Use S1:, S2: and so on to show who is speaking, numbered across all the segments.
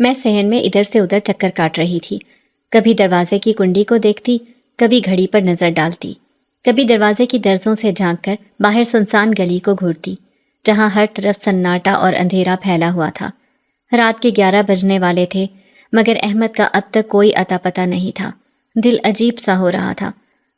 S1: میں صحن میں ادھر سے ادھر چکر کاٹ رہی تھی، کبھی دروازے کی کنڈی کو دیکھتی، کبھی گھڑی پر نظر ڈالتی، کبھی دروازے کی درزوں سے جھانک کر باہر سنسان گلی کو گھورتی جہاں ہر طرف سناٹا اور اندھیرا پھیلا ہوا تھا۔ رات کے 11 بجنے والے تھے، مگر احمد کا اب تک کوئی اتا پتہ نہیں تھا۔ دل عجیب سا ہو رہا تھا۔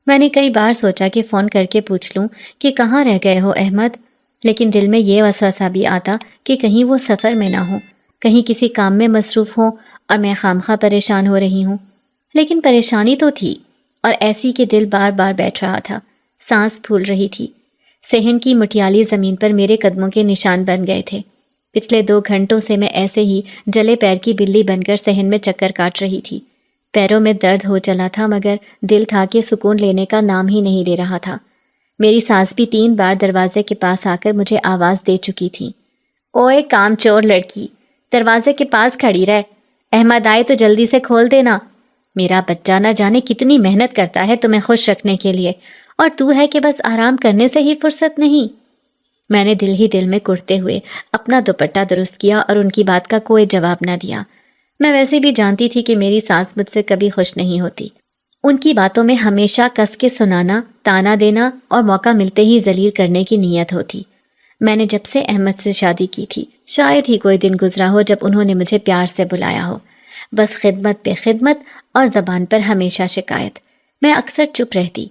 S1: میں نے کئی بار سوچا کہ فون کر کے پوچھ لوں کہ کہاں رہ گئے ہو احمد، لیکن دل میں یہ وسوسہ بھی آتا کہ کہیں وہ سفر میں نہ ہو، کہیں کسی کام میں مصروف ہوں اور میں خامخواہ پریشان ہو رہی ہوں۔ لیکن پریشانی تو تھی، اور ایسی کہ دل بار بار بیٹھ رہا تھا، سانس پھول رہی تھی۔ صحن کی مٹیالی زمین پر میرے قدموں کے نشان بن گئے تھے۔ پچھلے 2 گھنٹوں سے میں ایسے ہی جلے پیر کی بلی بن کر صحن میں چکر کاٹ رہی تھی۔ پیروں میں درد ہو چلا تھا، مگر دل تھا کہ سکون لینے کا نام ہی نہیں لے رہا تھا۔ میری ساس بھی 3 بار دروازے کے پاس آ کر مجھے آواز دے چکی تھی۔ اوئے کام چور لڑکی، دروازے کے پاس کھڑی رہ، احمد آئے تو جلدی سے کھول دینا۔ میرا بچہ نہ جانے کتنی محنت کرتا ہے تمہیں خوش رکھنے کے لیے، اور تو ہے کہ بس آرام کرنے سے ہی فرصت نہیں۔ میں نے دل ہی دل میں کرتے ہوئے اپنا دوپٹہ درست کیا اور ان کی بات کا کوئی جواب نہ دیا۔ میں ویسے بھی جانتی تھی کہ میری ساس مجھ سے کبھی خوش نہیں ہوتی۔ ان کی باتوں میں ہمیشہ کس کے سنانا، تانا دینا اور موقع ملتے ہی ذلیل کرنے کی نیت ہوتی۔ میں نے جب سے احمد سے شادی کی تھی، شاید ہی کوئی دن گزرا ہو جب انہوں نے مجھے پیار سے بلایا ہو، بس خدمت پہ خدمت اور زبان پر ہمیشہ شکایت۔ میں اکثر چپ رہتی،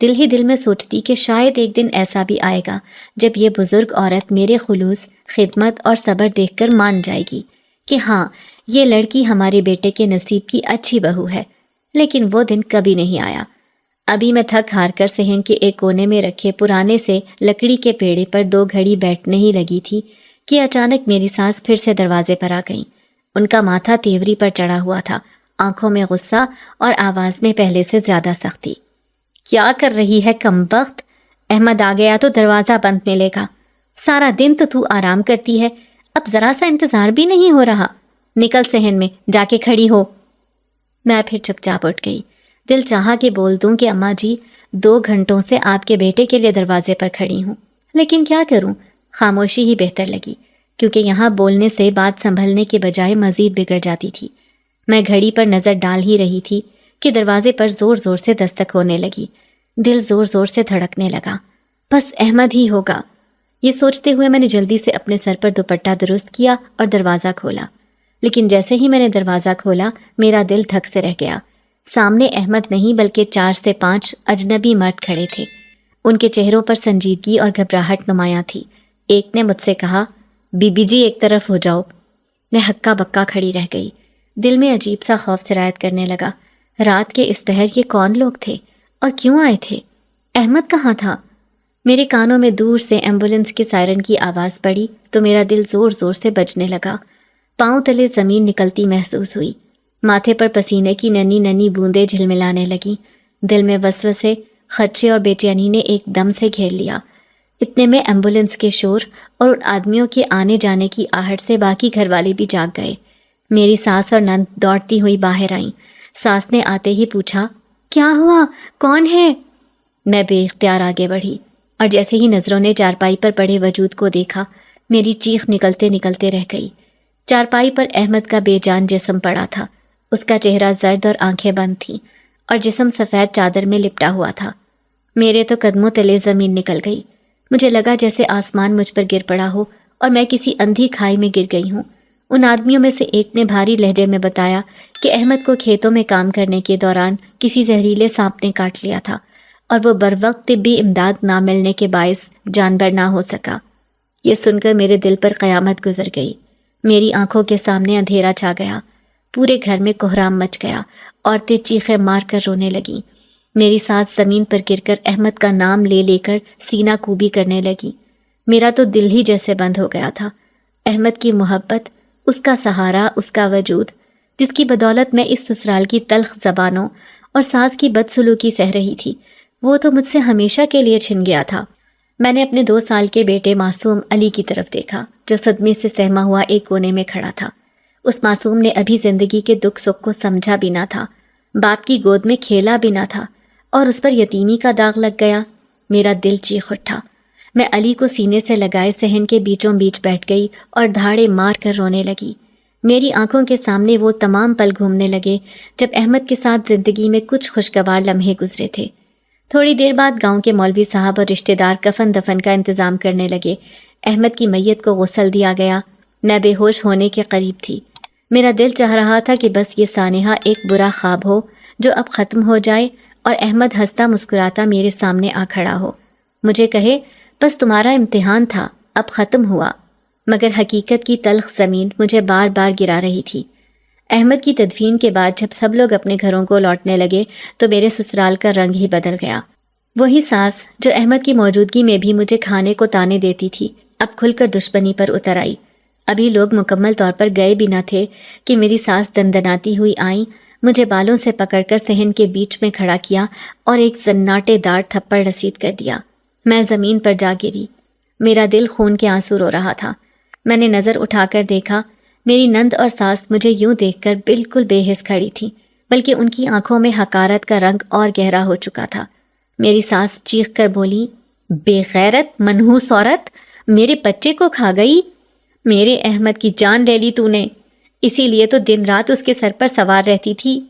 S1: دل ہی دل میں سوچتی کہ شاید ایک دن ایسا بھی آئے گا جب یہ بزرگ عورت میرے خلوص، خدمت اور صبر دیکھ کر مان جائے گی کہ ہاں، یہ لڑکی ہمارے بیٹے کے نصیب کی اچھی بہو ہے۔ لیکن وہ دن کبھی نہیں آیا۔ ابھی میں تھک ہار کر صحن کے ایک کونے میں رکھے پرانے سے لکڑی کے پیڑے پر 2 گھڑی بیٹھنے ہی لگی تھی کہ اچانک میری ساس پھر سے دروازے پر آ گئیں۔ ان کا ماتھا تیوری پر چڑھا ہوا تھا، آنکھوں میں غصہ اور آواز میں پہلے سے زیادہ سختی۔ کیا کر رہی ہے کمبخت؟ احمد آ گیا تو دروازہ بند ملے گا۔ سارا دن تو آرام کرتی ہے، اب ذرا سا انتظار بھی نہیں ہو رہا؟ نکل صحن میں، جا کے کھڑی ہو۔ میں پھر چپ چاپ اٹھ گئی۔ دل چاہا کہ بول دوں کہ اماں جی 2 گھنٹوں سے آپ کے بیٹے کے لیے دروازے پر کھڑی ہوں، لیکن کیا کروں، خاموشی ہی بہتر لگی، کیونکہ یہاں بولنے سے بات سنبھلنے کے بجائے مزید بگڑ جاتی تھی۔ میں گھڑی پر نظر ڈال ہی رہی تھی کہ دروازے پر زور زور سے دستک ہونے لگی۔ دل زور زور سے دھڑکنے لگا۔ بس احمد ہی ہوگا۔ یہ سوچتے ہوئے میں نے جلدی سے اپنے سر پر دوپٹہ درست کیا اور دروازہ کھولا۔ لیکن جیسے ہی میں نے دروازہ کھولا، میرا دل دھک سے رہ گیا۔ سامنے احمد نہیں بلکہ 4 سے 5 اجنبی مرد کھڑے تھے۔ ان کے چہروں پر سنجیدگی اور گھبراہٹ نمایاں تھی۔ ایک نے مجھ سے کہا، بی بی جی ایک طرف ہو جاؤ۔ میں ہکا بکا کھڑی رہ گئی۔ دل میں عجیب سا خوف سرایت کرنے لگا۔ رات کے اس پہر یہ کون لوگ تھے اور کیوں آئے تھے؟ احمد کہاں تھا؟ میرے کانوں میں دور سے ایمبولنس کے سائرن کی آواز پڑی تو میرا دل زور زور سے بجنے لگا۔ پاؤں تلے زمین نکلتی محسوس ہوئی۔ ماتھے پر پسینے کی ننھی ننھی بوندیں جھلملانے لگیں۔ دل میں وسوسے، خدشے اور بے چینی نے ایک دم سے گھیر لیا۔ اتنے میں ایمبولنس کے شور اور ان آدمیوں کے آنے جانے کی آہٹ سے باقی گھر والے بھی جاگ گئے۔ میری ساس اور نند دوڑتی ہوئی باہر آئیں۔ ساس نے آتے ہی پوچھا، کیا ہوا؟ کون ہے؟ میں بے اختیار آگے بڑھی، اور جیسے ہی نظروں نے چارپائی پر پڑے وجود کو دیکھا، میری چیخ نکلتے نکلتے رہ گئی۔ چارپائی پر احمد کا بے جان جسم پڑا تھا۔ اس کا چہرہ زرد اور آنکھیں بند تھیں، اور جسم سفید چادر میں لپٹا ہوا تھا۔ میرے تو قدموں تلے زمین نکل گئی۔ مجھے لگا جیسے آسمان مجھ پر گر پڑا ہو اور میں کسی اندھی کھائی میں گر گئی ہوں۔ ان آدمیوں میں سے ایک نے بھاری لہجے میں بتایا کہ احمد کو کھیتوں میں کام کرنے کے دوران کسی زہریلے سانپ نے کاٹ لیا تھا، اور وہ بروقت طبی امداد نہ ملنے کے باعث جانبر نہ ہو سکا۔ یہ سن کر میرے دل پر قیامت گزر گئی۔ میری آنکھوں کے سامنے اندھیرا چھا گیا۔ پورے گھر میں کوہرام مچ گیا۔ عورتیں چیخیں مار کر رونے لگیں۔ میری ساس زمین پر گر کر احمد کا نام لے لے کر سینہ کوبی کرنے لگی۔ میرا تو دل ہی جیسے بند ہو گیا تھا۔ احمد کی محبت، اس کا سہارا، اس کا وجود، جس کی بدولت میں اس سسرال کی تلخ زبانوں اور ساس کی بدسلوکی سہ رہی تھی، وہ تو مجھ سے ہمیشہ کے لیے چھن گیا تھا۔ میں نے اپنے 2 سال کے بیٹے معصوم علی کی طرف دیکھا، جو صدمے سے سہما ہوا ایک کونے میں کھڑا تھا۔ اس معصوم نے ابھی زندگی کے دکھ سکھ کو سمجھا بھی نہ تھا، باپ کی گود میں کھیلا بھی نہ تھا، اور اس پر یتیمی کا داغ لگ گیا۔ میرا دل چیخ اٹھا۔ میں علی کو سینے سے لگائے صحن کے بیچوں بیچ بیٹھ گئی اور دھاڑے مار کر رونے لگی۔ میری آنکھوں کے سامنے وہ تمام پل گھومنے لگے جب احمد کے ساتھ زندگی میں کچھ خوشگوار لمحے گزرے تھے۔ تھوڑی دیر بعد گاؤں کے مولوی صاحب اور رشتہ دار کفن دفن کا انتظام کرنے لگے۔ احمد کی میت کو غسل دیا گیا۔ میں بے ہوش ہونے کے قریب تھی۔ میرا دل چاہ رہا تھا کہ بس یہ سانحہ ایک برا خواب ہو جو اب ختم ہو جائے اور احمد ہنستا مسکراتا میرے سامنے آ کھڑا ہو، مجھے کہے بس تمہارا امتحان تھا، اب ختم ہوا۔ مگر حقیقت کی تلخ زمین مجھے بار بار گرا رہی تھی۔ احمد کی تدفین کے بعد جب سب لوگ اپنے گھروں کو لوٹنے لگے تو میرے سسرال کا رنگ ہی بدل گیا۔ وہی ساس جو احمد کی موجودگی میں بھی مجھے کھانے کو تانے دیتی تھی، اب کھل کر دشمنی پر اتر آئی۔ ابھی لوگ مکمل طور پر گئے بھی نہ تھے کہ میری ساس دندناتی ہوئی آئیں، مجھے بالوں سے پکڑ کر صحن کے بیچ میں کھڑا کیا اور ایک زناٹے دار تھپڑ رسید کر دیا۔ میں زمین پر جا گری۔ میرا دل خون کے آنسو رو رہا تھا۔ میں نے نظر اٹھا کر دیکھا، میری نند اور ساس مجھے یوں دیکھ کر بالکل بے حس کھڑی تھی، بلکہ ان کی آنکھوں میں حقارت کا رنگ اور گہرا ہو چکا تھا۔ میری ساس چیخ کر بولی، بے غیرت منحوس عورت، میرے بچے کو کھا گئی، میرے احمد کی جان لے لی تو نے، اسی لیے تو دن رات اس کے سر پر سوار رہتی تھی۔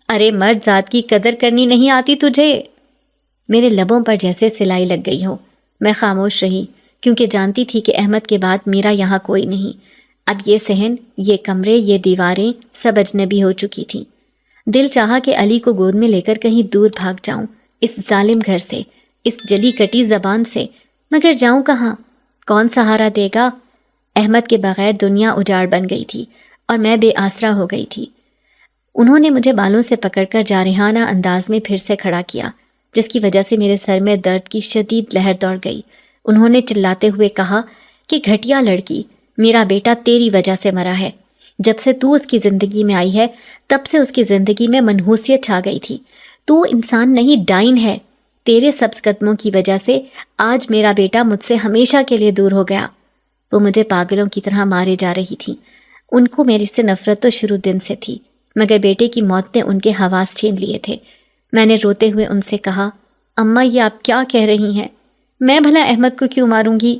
S1: ارے مرد ذات کی قدر کرنی نہیں آتی تجھے؟ میرے لبوں پر جیسے سلائی لگ گئی ہو۔ میں خاموش رہی کیونکہ جانتی تھی کہ احمد کے بعد میرا یہاں کوئی نہیں۔ اب یہ صحن، یہ کمرے، یہ دیواریں سب اجنبی ہو چکی تھیں۔ دل چاہا کہ علی کو گود میں لے کر کہیں دور بھاگ جاؤں، اس ظالم گھر سے، اس جلی کٹی زبان سے، مگر جاؤں کہاں؟ کون سہارا دے گا؟ احمد کے بغیر دنیا اجاڑ بن گئی تھی اور میں بے آسرا ہو گئی تھی۔ انہوں نے مجھے بالوں سے پکڑ کر جارحانہ انداز میں پھر سے کھڑا کیا، جس کی وجہ سے میرے سر میں درد کی شدید لہر دوڑ گئی۔ انہوں نے چلاتے ہوئے کہا کہ گھٹیا لڑکی، میرا بیٹا تیری وجہ سے مرا ہے۔ جب سے تو اس کی زندگی میں آئی ہے تب سے اس کی زندگی میں منحوسیت چھا گئی تھی۔ تو انسان نہیں، ڈائن ہے۔ تیرے سبز قدموں کی وجہ سے آج میرا بیٹا مجھ سے ہمیشہ کے لیے دور ہو گیا۔ وہ مجھے پاگلوں کی طرح مارے جا رہی تھی۔ ان کو میرے سے نفرت تو شروع دن سے تھی، مگر بیٹے کی موت نے ان کے حواس چھین لیے تھے۔ میں نے روتے ہوئے ان سے کہا، اماں یہ آپ کیا کہہ رہی ہیں؟ میں بھلا احمد کو کیوں ماروں گی؟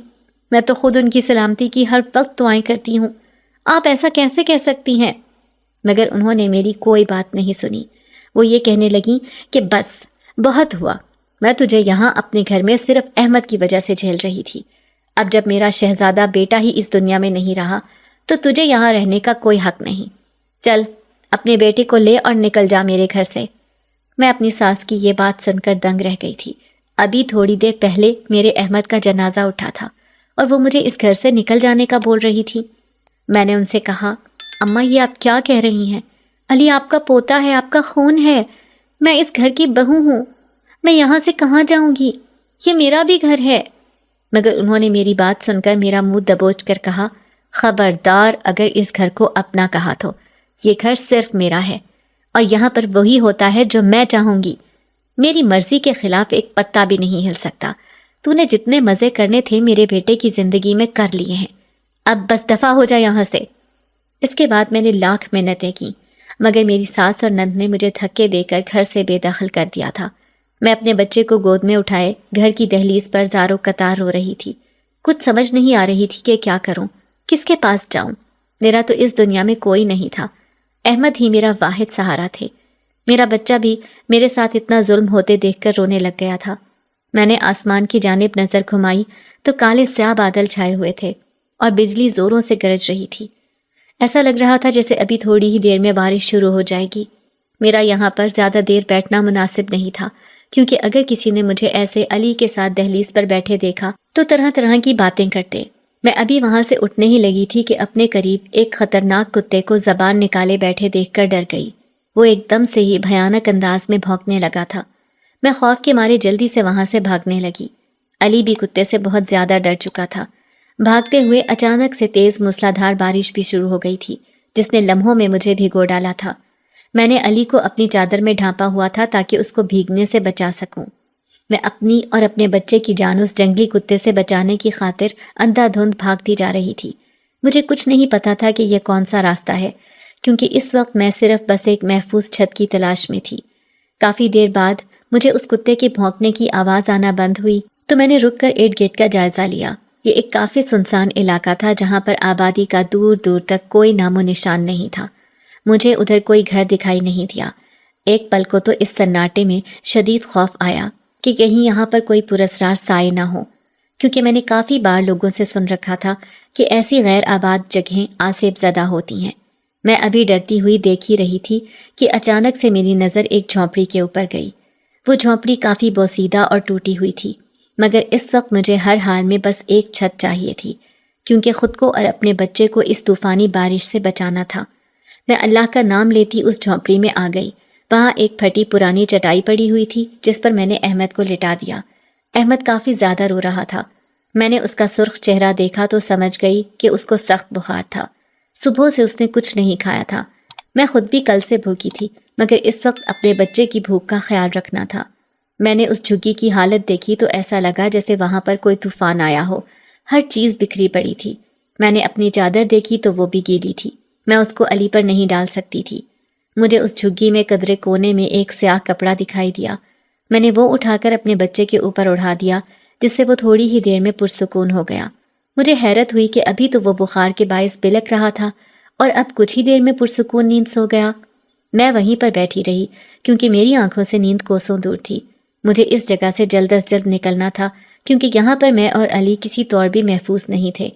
S1: میں تو خود ان کی سلامتی کی ہر وقت دعائیں کرتی ہوں۔ آپ ایسا کیسے کہہ سکتی ہیں؟ مگر انہوں نے میری کوئی بات نہیں سنی۔ وہ یہ کہنے لگیں کہ بس بہت ہوا، میں تجھے یہاں اپنے گھر میں صرف احمد کی وجہ سے جھیل رہی تھی۔ اب جب میرا شہزادہ بیٹا ہی اس دنیا میں نہیں رہا تو تجھے یہاں رہنے کا کوئی حق نہیں۔ چل اپنے بیٹے کو لے اور نکل جا میرے گھر سے۔ میں اپنی ساس کی یہ بات سن کر دنگ رہ گئی تھی۔ ابھی تھوڑی دیر پہلے میرے احمد کا جنازہ اٹھا تھا اور وہ مجھے اس گھر سے نکل جانے کا بول رہی تھی۔ میں نے ان سے کہا، اماں یہ آپ کیا کہہ رہی ہیں؟ علی آپ کا پوتا ہے، آپ کا خون ہے، میں اس گھر کی بہو ہوں، میں یہاں سے کہاں جاؤں گی؟ یہ میرا بھی گھر ہے۔ مگر انہوں نے میری بات سن کر میرا منہ دبوچ کر کہا، خبردار اگر اس گھر کو اپنا کہا تو یہ گھر صرف میرا ہے اور یہاں پر وہی ہوتا ہے جو میں چاہوں گی۔ میری مرضی کے خلاف ایک پتا بھی نہیں ہل سکتا۔ تو نے جتنے مزے کرنے تھے میرے بیٹے کی زندگی میں کر لیے ہیں، اب بس دفع ہو جا یہاں سے۔ اس کے بعد میں نے لاکھ منتیں کی، مگر میری ساس اور نند نے مجھے دھکے دے کر گھر سے بے دخل کر دیا تھا۔ میں اپنے بچے کو گود میں اٹھائے گھر کی دہلیز پر زارو قطار رو رہی تھی۔ کچھ سمجھ نہیں آ رہی تھی کہ کیا کروں، کس کے پاس جاؤں۔ میرا تو اس دنیا میں کوئی نہیں تھا، احمد ہی میرا واحد سہارا تھے۔ میرا بچہ بھی میرے ساتھ اتنا ظلم ہوتے دیکھ کر رونے لگ گیا تھا۔ میں نے آسمان کی جانب نظر گھمائی تو کالے سیاہ بادل چھائے ہوئے تھے اور بجلی زوروں سے گرج رہی تھی۔ ایسا لگ رہا تھا جیسے ابھی تھوڑی ہی دیر میں بارش شروع ہو جائے گی۔ میرا یہاں پر زیادہ دیر بیٹھنا مناسب نہیں تھا، کیونکہ اگر کسی نے مجھے ایسے علی کے ساتھ دہلیز پر بیٹھے دیکھا تو طرح طرح کی باتیں کرتے۔ میں ابھی وہاں سے اٹھنے ہی لگی تھی کہ اپنے قریب ایک خطرناک کتے کو زبان نکالے بیٹھے دیکھ کر ڈر گئی۔ وہ ایک دم سے ہی بھیانک انداز میں بھونکنے لگا تھا۔ میں خوف کے مارے جلدی سے وہاں سے بھاگنے لگی۔ علی بھی کتے سے بہت زیادہ ڈر چکا تھا۔ بھاگتے ہوئے اچانک سے تیز موسلادھار بارش بھی شروع ہو گئی تھی، جس نے لمحوں میں مجھے بھگو ڈالا تھا۔ میں نے علی کو اپنی چادر میں ڈھانپا ہوا تھا تاکہ اس کو بھیگنے سے بچا سکوں۔ میں اپنی اور اپنے بچے کی جان اس جنگلی کتے سے بچانے کی خاطر اندھا دھند بھاگتی جا رہی تھی۔ مجھے کچھ نہیں پتا تھا کہ یہ کون سا راستہ ہے، کیونکہ اس وقت میں صرف بس ایک محفوظ چھت کی تلاش میں تھی۔ کافی دیر بعد مجھے اس کتے کے بھونکنے کی آواز آنا بند ہوئی تو میں نے رک کر ارد گرد کا جائزہ لیا۔ یہ ایک کافی سنسان علاقہ تھا جہاں پر آبادی کا دور دور تک کوئی نام و نشان نہیں تھا۔ مجھے ادھر کوئی گھر دکھائی نہیں دیا۔ ایک پل کو تو اس سناٹے میں شدید خوف آیا کہ کہیں یہاں پر کوئی پراسرار سائے نہ ہو، کیونکہ میں نے کافی بار لوگوں سے سن رکھا تھا کہ ایسی غیر آباد جگہیں آسیب زدہ ہوتی ہیں۔ میں ابھی ڈرتی ہوئی دیکھ ہی رہی تھی کہ اچانک سے میری نظر ایک جھونپڑی کے اوپر گئی۔ وہ جھونپڑی کافی بوسیدہ اور ٹوٹی ہوئی تھی، مگر اس وقت مجھے ہر حال میں بس ایک چھت چاہیے تھی، کیونکہ خود کو اور اپنے بچے کو اس طوفانی بارش سے بچانا تھا۔ میں اللہ کا نام لیتی اس جھونپڑی میں آ گئی۔ وہاں ایک پھٹی پرانی چٹائی پڑی ہوئی تھی جس پر میں نے احمد کو لٹا دیا۔ احمد کافی زیادہ رو رہا تھا۔ میں نے اس کا سرخ چہرہ دیکھا تو سمجھ گئی کہ اس کو سخت بخار تھا۔ صبح سے اس نے کچھ نہیں کھایا تھا۔ میں خود بھی کل سے بھوکی تھی، مگر اس وقت اپنے بچے کی بھوک کا خیال رکھنا تھا۔ میں نے اس جھگی کی حالت دیکھی تو ایسا لگا جیسے وہاں پر کوئی طوفان آیا ہو۔ ہر چیز بکھری پڑی تھی۔ میں نے اپنی چادر دیکھی تو وہ بھی گیلی تھی۔ میں اس کو علی پر نہیں ڈال سکتی تھی۔ مجھے اس جھگی میں قدرے کونے میں ایک سیاہ کپڑا دکھائی دیا۔ میں نے وہ اٹھا کر اپنے بچے کے اوپر اڑا دیا، جس سے وہ تھوڑی ہی دیر میں پرسکون ہو گیا۔ مجھے حیرت ہوئی کہ ابھی تو وہ بخار کے باعث بلک رہا تھا اور اب کچھ ہی دیر میں پرسکون نیند سو گیا۔ میں وہیں پر بیٹھی رہی کیونکہ میری آنکھوں سے نیند کوسوں دور تھی۔ مجھے اس جگہ سے جلد از جلد نکلنا تھا کیونکہ یہاں پر میں اور علی کسی طور بھی محفوظ نہیں تھے۔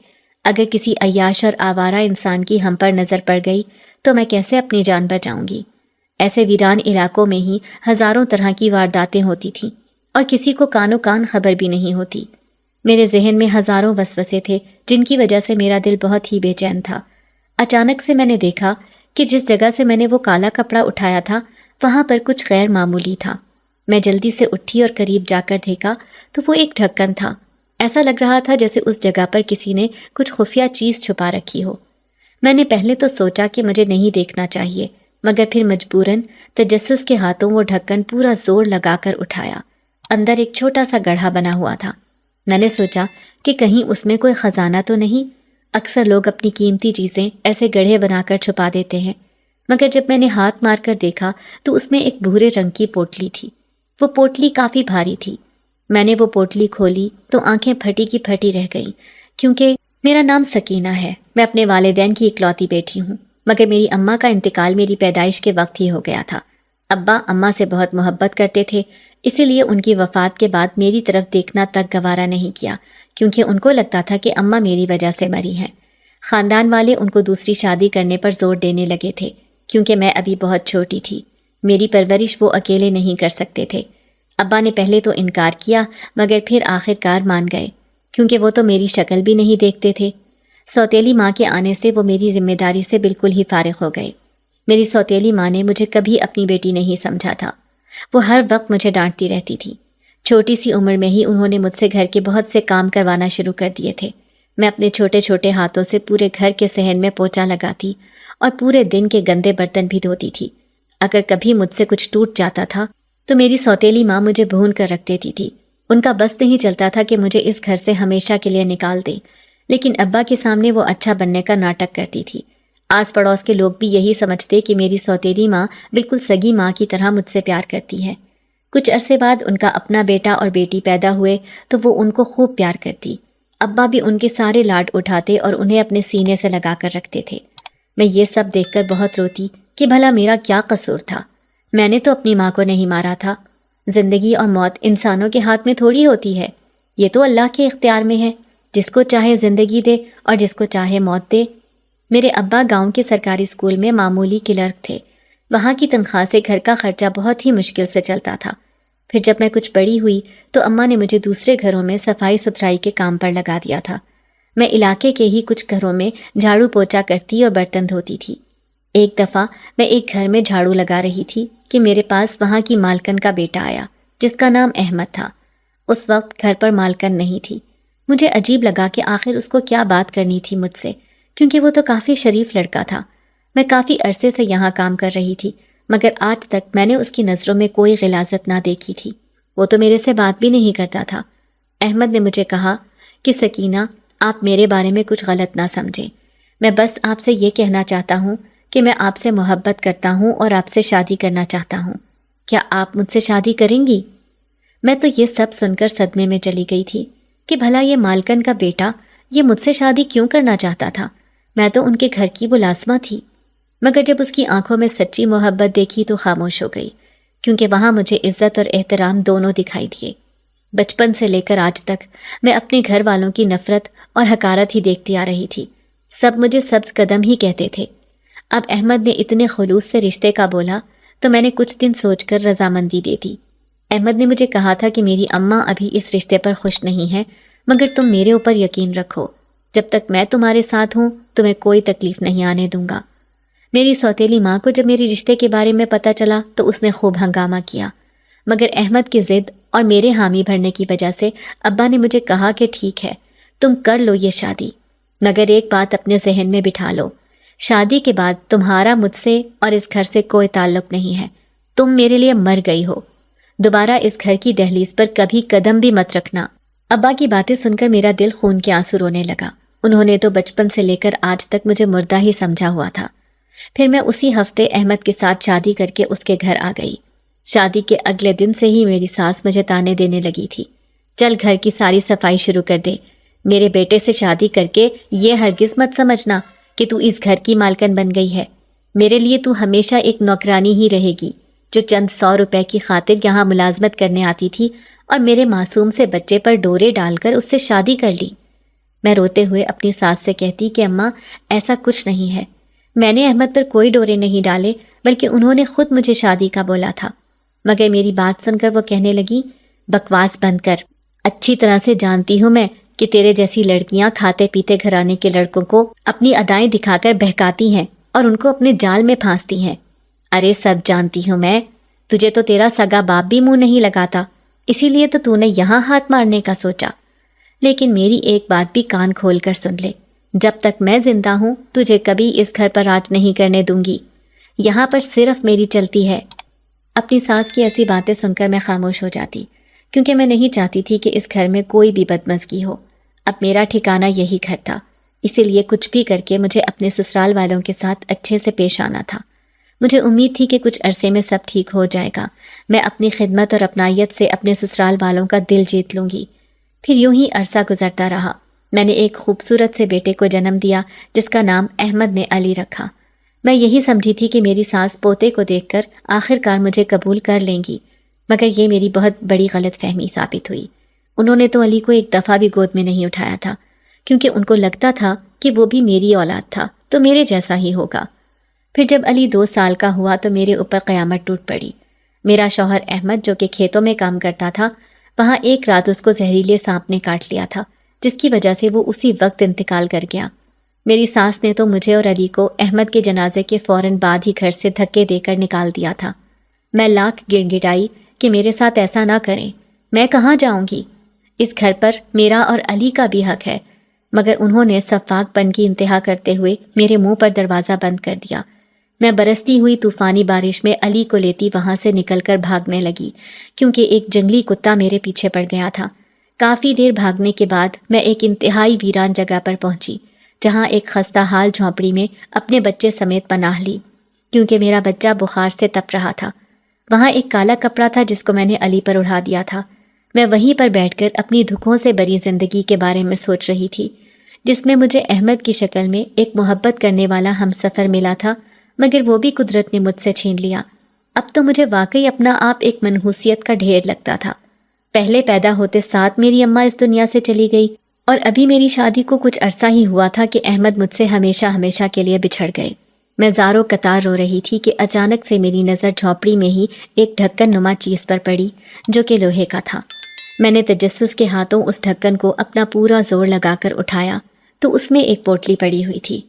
S1: اگر کسی عیاش اور آوارہ انسان کی ہم پر نظر پڑ گئی تو میں کیسے اپنی جان بچاؤں گی؟ ایسے ویران علاقوں میں ہی ہزاروں طرح کی وارداتیں ہوتی تھیں اور کسی کو کانوں کان خبر بھی نہیں ہوتی۔ میرے ذہن میں ہزاروں وسوسے تھے جن کی وجہ سے میرا دل بہت ہی بے چین تھا۔ اچانک سے میں نے دیکھا کہ جس جگہ سے میں نے وہ کالا کپڑا اٹھایا تھا وہاں پر کچھ غیر معمولی تھا۔ میں جلدی سے اٹھی اور قریب جا کر دیکھا تو وہ ایک ڈھکن تھا۔ ایسا لگ رہا تھا جیسے اس جگہ پر کسی نے کچھ خفیہ چیز چھپا رکھی ہو۔ میں نے پہلے تو سوچا کہ مجھے نہیں دیکھنا چاہیے، مگر پھر مجبوراً تجسس کے ہاتھوں وہ ڈھکن پورا زور لگا کر اٹھایا۔ اندر ایک چھوٹا سا گڑھا بنا ہوا تھا۔ میں نے سوچا کہ کہیں اس میں کوئی خزانہ تو نہیں۔ اکثر لوگ اپنی قیمتی چیزیں ایسے گڑھے بنا کر چھپا دیتے ہیں، مگر جب میں نے ہاتھ مار کر دیکھا تو اس میں ایک بھورے رنگ کی پوٹلی تھی۔ وہ پوٹلی کافی بھاری تھی۔ میں نے وہ پوٹلی کھولی تو آنکھیں پھٹی کی پھٹی رہ گئیں، کیونکہ میرا نام سکینہ ہے۔ میں اپنے والدین کی اکلوتی بیٹی ہوں، مگر میری اماں کا انتقال میری پیدائش کے وقت ہی ہو گیا تھا۔ ابا اماں سے بہت محبت کرتے تھے، اسی لیے ان کی وفات کے بعد میری طرف دیکھنا تک گوارا نہیں کیا، کیونکہ ان کو لگتا تھا کہ اماں میری وجہ سے مری ہیں۔ خاندان والے ان کو دوسری شادی کرنے پر زور دینے لگے تھے، کیونکہ میں ابھی بہت چھوٹی تھی۔ میری پرورش وہ اکیلے نہیں کر سکتے تھے۔ ابا نے پہلے تو انکار کیا، مگر پھر آخر کار مان گئے، کیونکہ وہ تو میری شکل بھی نہیں دیکھتے تھے۔ سوتیلی ماں کے آنے سے وہ میری ذمہ داری سے بالکل ہی فارغ ہو گئے۔ میری سوتیلی ماں نے مجھے کبھی اپنی بیٹی نہیں سمجھا تھا۔ وہ ہر وقت مجھے ڈانٹتی رہتی تھی۔ چھوٹی سی عمر میں ہی انہوں نے مجھ سے گھر کے بہت سے کام کروانا شروع کر دیے تھے۔ میں اپنے چھوٹے چھوٹے ہاتھوں سے پورے گھر کے صحن میں پوچھا لگاتی اور پورے دن کے گندے برتن بھی دھوتی تھی۔ اگر کبھی مجھ سے کچھ ٹوٹ جاتا تھا تو میری سوتیلی ماں مجھے بھون کر رکھ دیتی تھی۔ ان کا بس نہیں چلتا تھا کہ مجھے اس گھر سے ہمیشہ کے لیے نکال دیں، لیکن ابا کے سامنے وہ اچھا بننے کا ناٹک کرتی تھی۔ آس پڑوس کے لوگ بھی یہی سمجھتے کہ میری سوتیلی ماں بالکل سگی ماں کی طرح مجھ سے پیار کرتی ہے۔ کچھ عرصے بعد ان کا اپنا بیٹا اور بیٹی پیدا ہوئے تو وہ ان کو خوب پیار کرتی۔ ابا بھی ان کے سارے لاڈ اٹھاتے اور انہیں اپنے سینے سے لگا کر رکھتے تھے۔ میں یہ سب دیکھ کر بہت روتی کہ بھلا میرا کیا قصور تھا؟ میں نے تو اپنی ماں کو نہیں مارا تھا۔ زندگی اور موت انسانوں کے ہاتھ میں تھوڑی ہوتی ہے، یہ تو اللہ کے اختیار میں ہے، جس کو چاہے زندگی دے اور جس کو چاہے موت دے۔ میرے ابا گاؤں کے سرکاری اسکول میں معمولی کلرک تھے۔ وہاں کی تنخواہ سے گھر کا خرچہ بہت ہی مشکل سے چلتا تھا۔ پھر جب میں کچھ بڑی ہوئی تو اماں نے مجھے دوسرے گھروں میں صفائی ستھرائی کے کام پر لگا دیا تھا۔ میں علاقے کے ہی کچھ گھروں میں جھاڑو پوچھا کرتی اور برتن دھوتی تھی۔ ایک دفعہ میں ایک گھر میں جھاڑو لگا رہی تھی کہ میرے پاس وہاں کی مالکن کا بیٹا آیا، جس کا نام احمد تھا۔ اس وقت گھر پر مالکن نہیں تھی۔ مجھے عجیب لگا کہ آخر اس کو کیا بات کرنی تھی مجھ سے، کیونکہ وہ تو کافی شریف لڑکا تھا۔ میں کافی عرصے سے یہاں کام کر رہی تھی، مگر آج تک میں نے اس کی نظروں میں کوئی غلاظت نہ دیکھی تھی۔ وہ تو میرے سے بات بھی نہیں کرتا تھا۔ احمد نے مجھے کہا کہ سکینہ، آپ میرے بارے میں کچھ غلط نہ سمجھیں۔ میں بس آپ سے یہ کہنا چاہتا ہوں کہ میں آپ سے محبت کرتا ہوں اور آپ سے شادی کرنا چاہتا ہوں۔ کیا آپ مجھ سے شادی کریں گی؟ میں تو یہ سب سن کر صدمے میں چلی گئی تھی۔ کہ بھلا یہ مالکن کا بیٹا یہ مجھ سے شادی کیوں کرنا چاہتا تھا؟ میں تو ان کے گھر کی ملازمہ تھی۔ مگر جب اس کی آنکھوں میں سچی محبت دیکھی تو خاموش ہو گئی، کیونکہ وہاں مجھے عزت اور احترام دونوں دکھائی دیے۔ بچپن سے لے کر آج تک میں اپنے گھر والوں کی نفرت اور حقارت ہی دیکھتی آ رہی تھی۔ سب مجھے سبز قدم ہی کہتے تھے۔ اب احمد نے اتنے خلوص سے رشتے کا بولا تو میں نے کچھ دن سوچ کر رضامندی دے دی۔ احمد نے مجھے کہا تھا کہ میری اماں ابھی اس رشتے پر خوش نہیں ہے، مگر تم میرے اوپر یقین رکھو، جب تک میں تمہارے ساتھ ہوں تمہیں کوئی تکلیف نہیں آنے دوں گا۔ میری سوتیلی ماں کو جب میری رشتے کے بارے میں پتہ چلا تو اس نے خوب ہنگامہ کیا، مگر احمد کی ضد اور میرے حامی بھرنے کی وجہ سے ابا نے مجھے کہا کہ ٹھیک ہے تم کر لو یہ شادی، مگر ایک بات اپنے ذہن میں بٹھا لو، شادی کے بعد تمہارا مجھ سے اور اس گھر سے کوئی تعلق نہیں ہے، تم میرے لیے مر گئی ہو، دوبارہ اس گھر کی دہلیز پر کبھی قدم بھی مت رکھنا۔ ابا کی باتیں سن کر میرا دل خون کے آنسو رونے لگا۔ انہوں نے تو بچپن سے لے کر آج تک مجھے مردہ ہی سمجھا ہوا تھا۔ پھر میں اسی ہفتے احمد کے ساتھ شادی کر کے اس کے گھر آ گئی۔ شادی کے اگلے دن سے ہی میری ساس مجھے تانے دینے لگی تھی، چل گھر کی ساری صفائی شروع کر دے، میرے بیٹے سے شادی کر کے یہ ہرگز مت سمجھنا کہ تو اس گھر کی مالکن بن گئی ہے، میرے لیے تو ہمیشہ ایک نوکرانی ہی رہے گی جو چند 100 روپے کی خاطر یہاں ملازمت کرنے آتی تھی اور میرے معصوم سے بچے پر ڈورے ڈال کر اس سے شادی کر لی۔ میں روتے ہوئے اپنی ساس سے کہتی کہ اماں ایسا کچھ نہیں ہے، میں نے احمد پر کوئی ڈورے نہیں ڈالے بلکہ انہوں نے خود مجھے شادی کا بولا تھا۔ مگر میری بات سن کر وہ کہنے لگی، بکواس بند کر، اچھی طرح سے جانتی ہوں میں کہ تیرے جیسی لڑکیاں کھاتے پیتے گھرانے کے لڑکوں کو اپنی ادائیں دکھا کر بہکاتی ہیں اور ان کو اپنے جال میں پھانستی ہیں۔ ارے سب جانتی ہوں میں، تجھے تو تیرا سگا باپ بھی منہ نہیں لگاتا، اسی لیے تو نے یہاں ہاتھ مارنے کا سوچا۔ لیکن میری ایک بات بھی کان کھول کر سن لے، جب تک میں زندہ ہوں تجھے کبھی اس گھر پر راج نہیں کرنے دوں گی، یہاں پر صرف میری چلتی ہے۔ اپنی ساس کی ایسی باتیں سن کر میں خاموش ہو جاتی، کیونکہ میں نہیں چاہتی تھی کہ اس گھر میں کوئی بھی بدمزگی ہو۔ اب میرا ٹھکانہ یہی گھر تھا، اسی لیے کچھ بھی کر کے مجھے اپنے سسرال والوں کے ساتھ اچھے سے پیش آنا تھا۔ مجھے امید تھی کہ کچھ عرصے میں سب ٹھیک ہو جائے گا، میں اپنی خدمت اور اپنائیت سے اپنے سسرال والوں کا دل جیت لوں گی۔ پھر یوں ہی عرصہ گزرتا رہا، میں نے ایک خوبصورت سے بیٹے کو جنم دیا جس کا نام احمد نے علی رکھا۔ میں یہی سمجھی تھی کہ میری ساس پوتے کو دیکھ کر آخر کار مجھے قبول کر لیں گی، مگر یہ میری بہت بڑی غلط فہمی ثابت ہوئی۔ انہوں نے تو علی کو ایک دفعہ بھی گود میں نہیں اٹھایا تھا، کیونکہ ان کو لگتا تھا کہ وہ بھی میری اولاد تھا تو میرے جیسا ہی ہوگا۔ پھر جب علی 2 سال کا ہوا تو میرے اوپر قیامت ٹوٹ پڑی۔ میرا شوہر احمد جو کہ کھیتوں میں کام کرتا تھا، وہاں ایک رات اس کو زہریلے سانپ نے کاٹ لیا تھا، جس کی وجہ سے وہ اسی وقت انتقال کر گیا۔ میری ساس نے تو مجھے اور علی کو احمد کے جنازے کے فوراً بعد ہی گھر سے دھکے دے کر نکال دیا تھا۔ میں لاکھ گڑ گڑائی کہ میرے ساتھ ایسا نہ کریں، میں کہاں جاؤں گی؟ اس گھر پر میرا اور علی کا بھی حق ہے، مگر انہوں نے سفاک پن کی انتہا کرتے ہوئے میرے منہ پر دروازہ بند کر دیا۔ میں برستی ہوئی طوفانی بارش میں علی کو لیتی وہاں سے نکل کر بھاگنے لگی، کیونکہ ایک جنگلی کتا میرے پیچھے پڑ گیا تھا۔ کافی دیر بھاگنے کے بعد میں ایک انتہائی ویران جگہ پر پہنچی، جہاں ایک خستہ حال جھونپڑی میں اپنے بچے سمیت پناہ لی، کیونکہ میرا بچہ بخار سے تپ رہا تھا۔ وہاں ایک کالا کپڑا تھا جس کو میں نے علی پر اڑا دیا تھا۔ میں وہیں پر بیٹھ کر اپنی دکھوں سے بری زندگی کے بارے میں سوچ رہی تھی، جس میں مجھے احمد کی شکل میں ایک محبت کرنے والا ہم سفر ملا تھا، مگر وہ بھی قدرت نے مجھ سے چھین لیا۔ اب تو مجھے واقعی اپنا آپ ایک منحوسیت کا ڈھیر لگتا تھا۔ پہلے پیدا ہوتے ساتھ میری اماں اس دنیا سے چلی گئی، اور ابھی میری شادی کو کچھ عرصہ ہی ہوا تھا کہ احمد مجھ سے ہمیشہ ہمیشہ کے لیے بچھڑ گئے۔ میں زاروں قطار رو رہی تھی کہ اچانک سے میری نظر جھونپڑی میں ہی ایک ڈھکن نما چیز پر پڑی جو کہ لوہے کا تھا۔ میں نے تجسس کے ہاتھوں اس ڈھکن کو اپنا پورا زور لگا کر اٹھایا تو اس میں ایک پوٹلی پڑی ہوئی تھی۔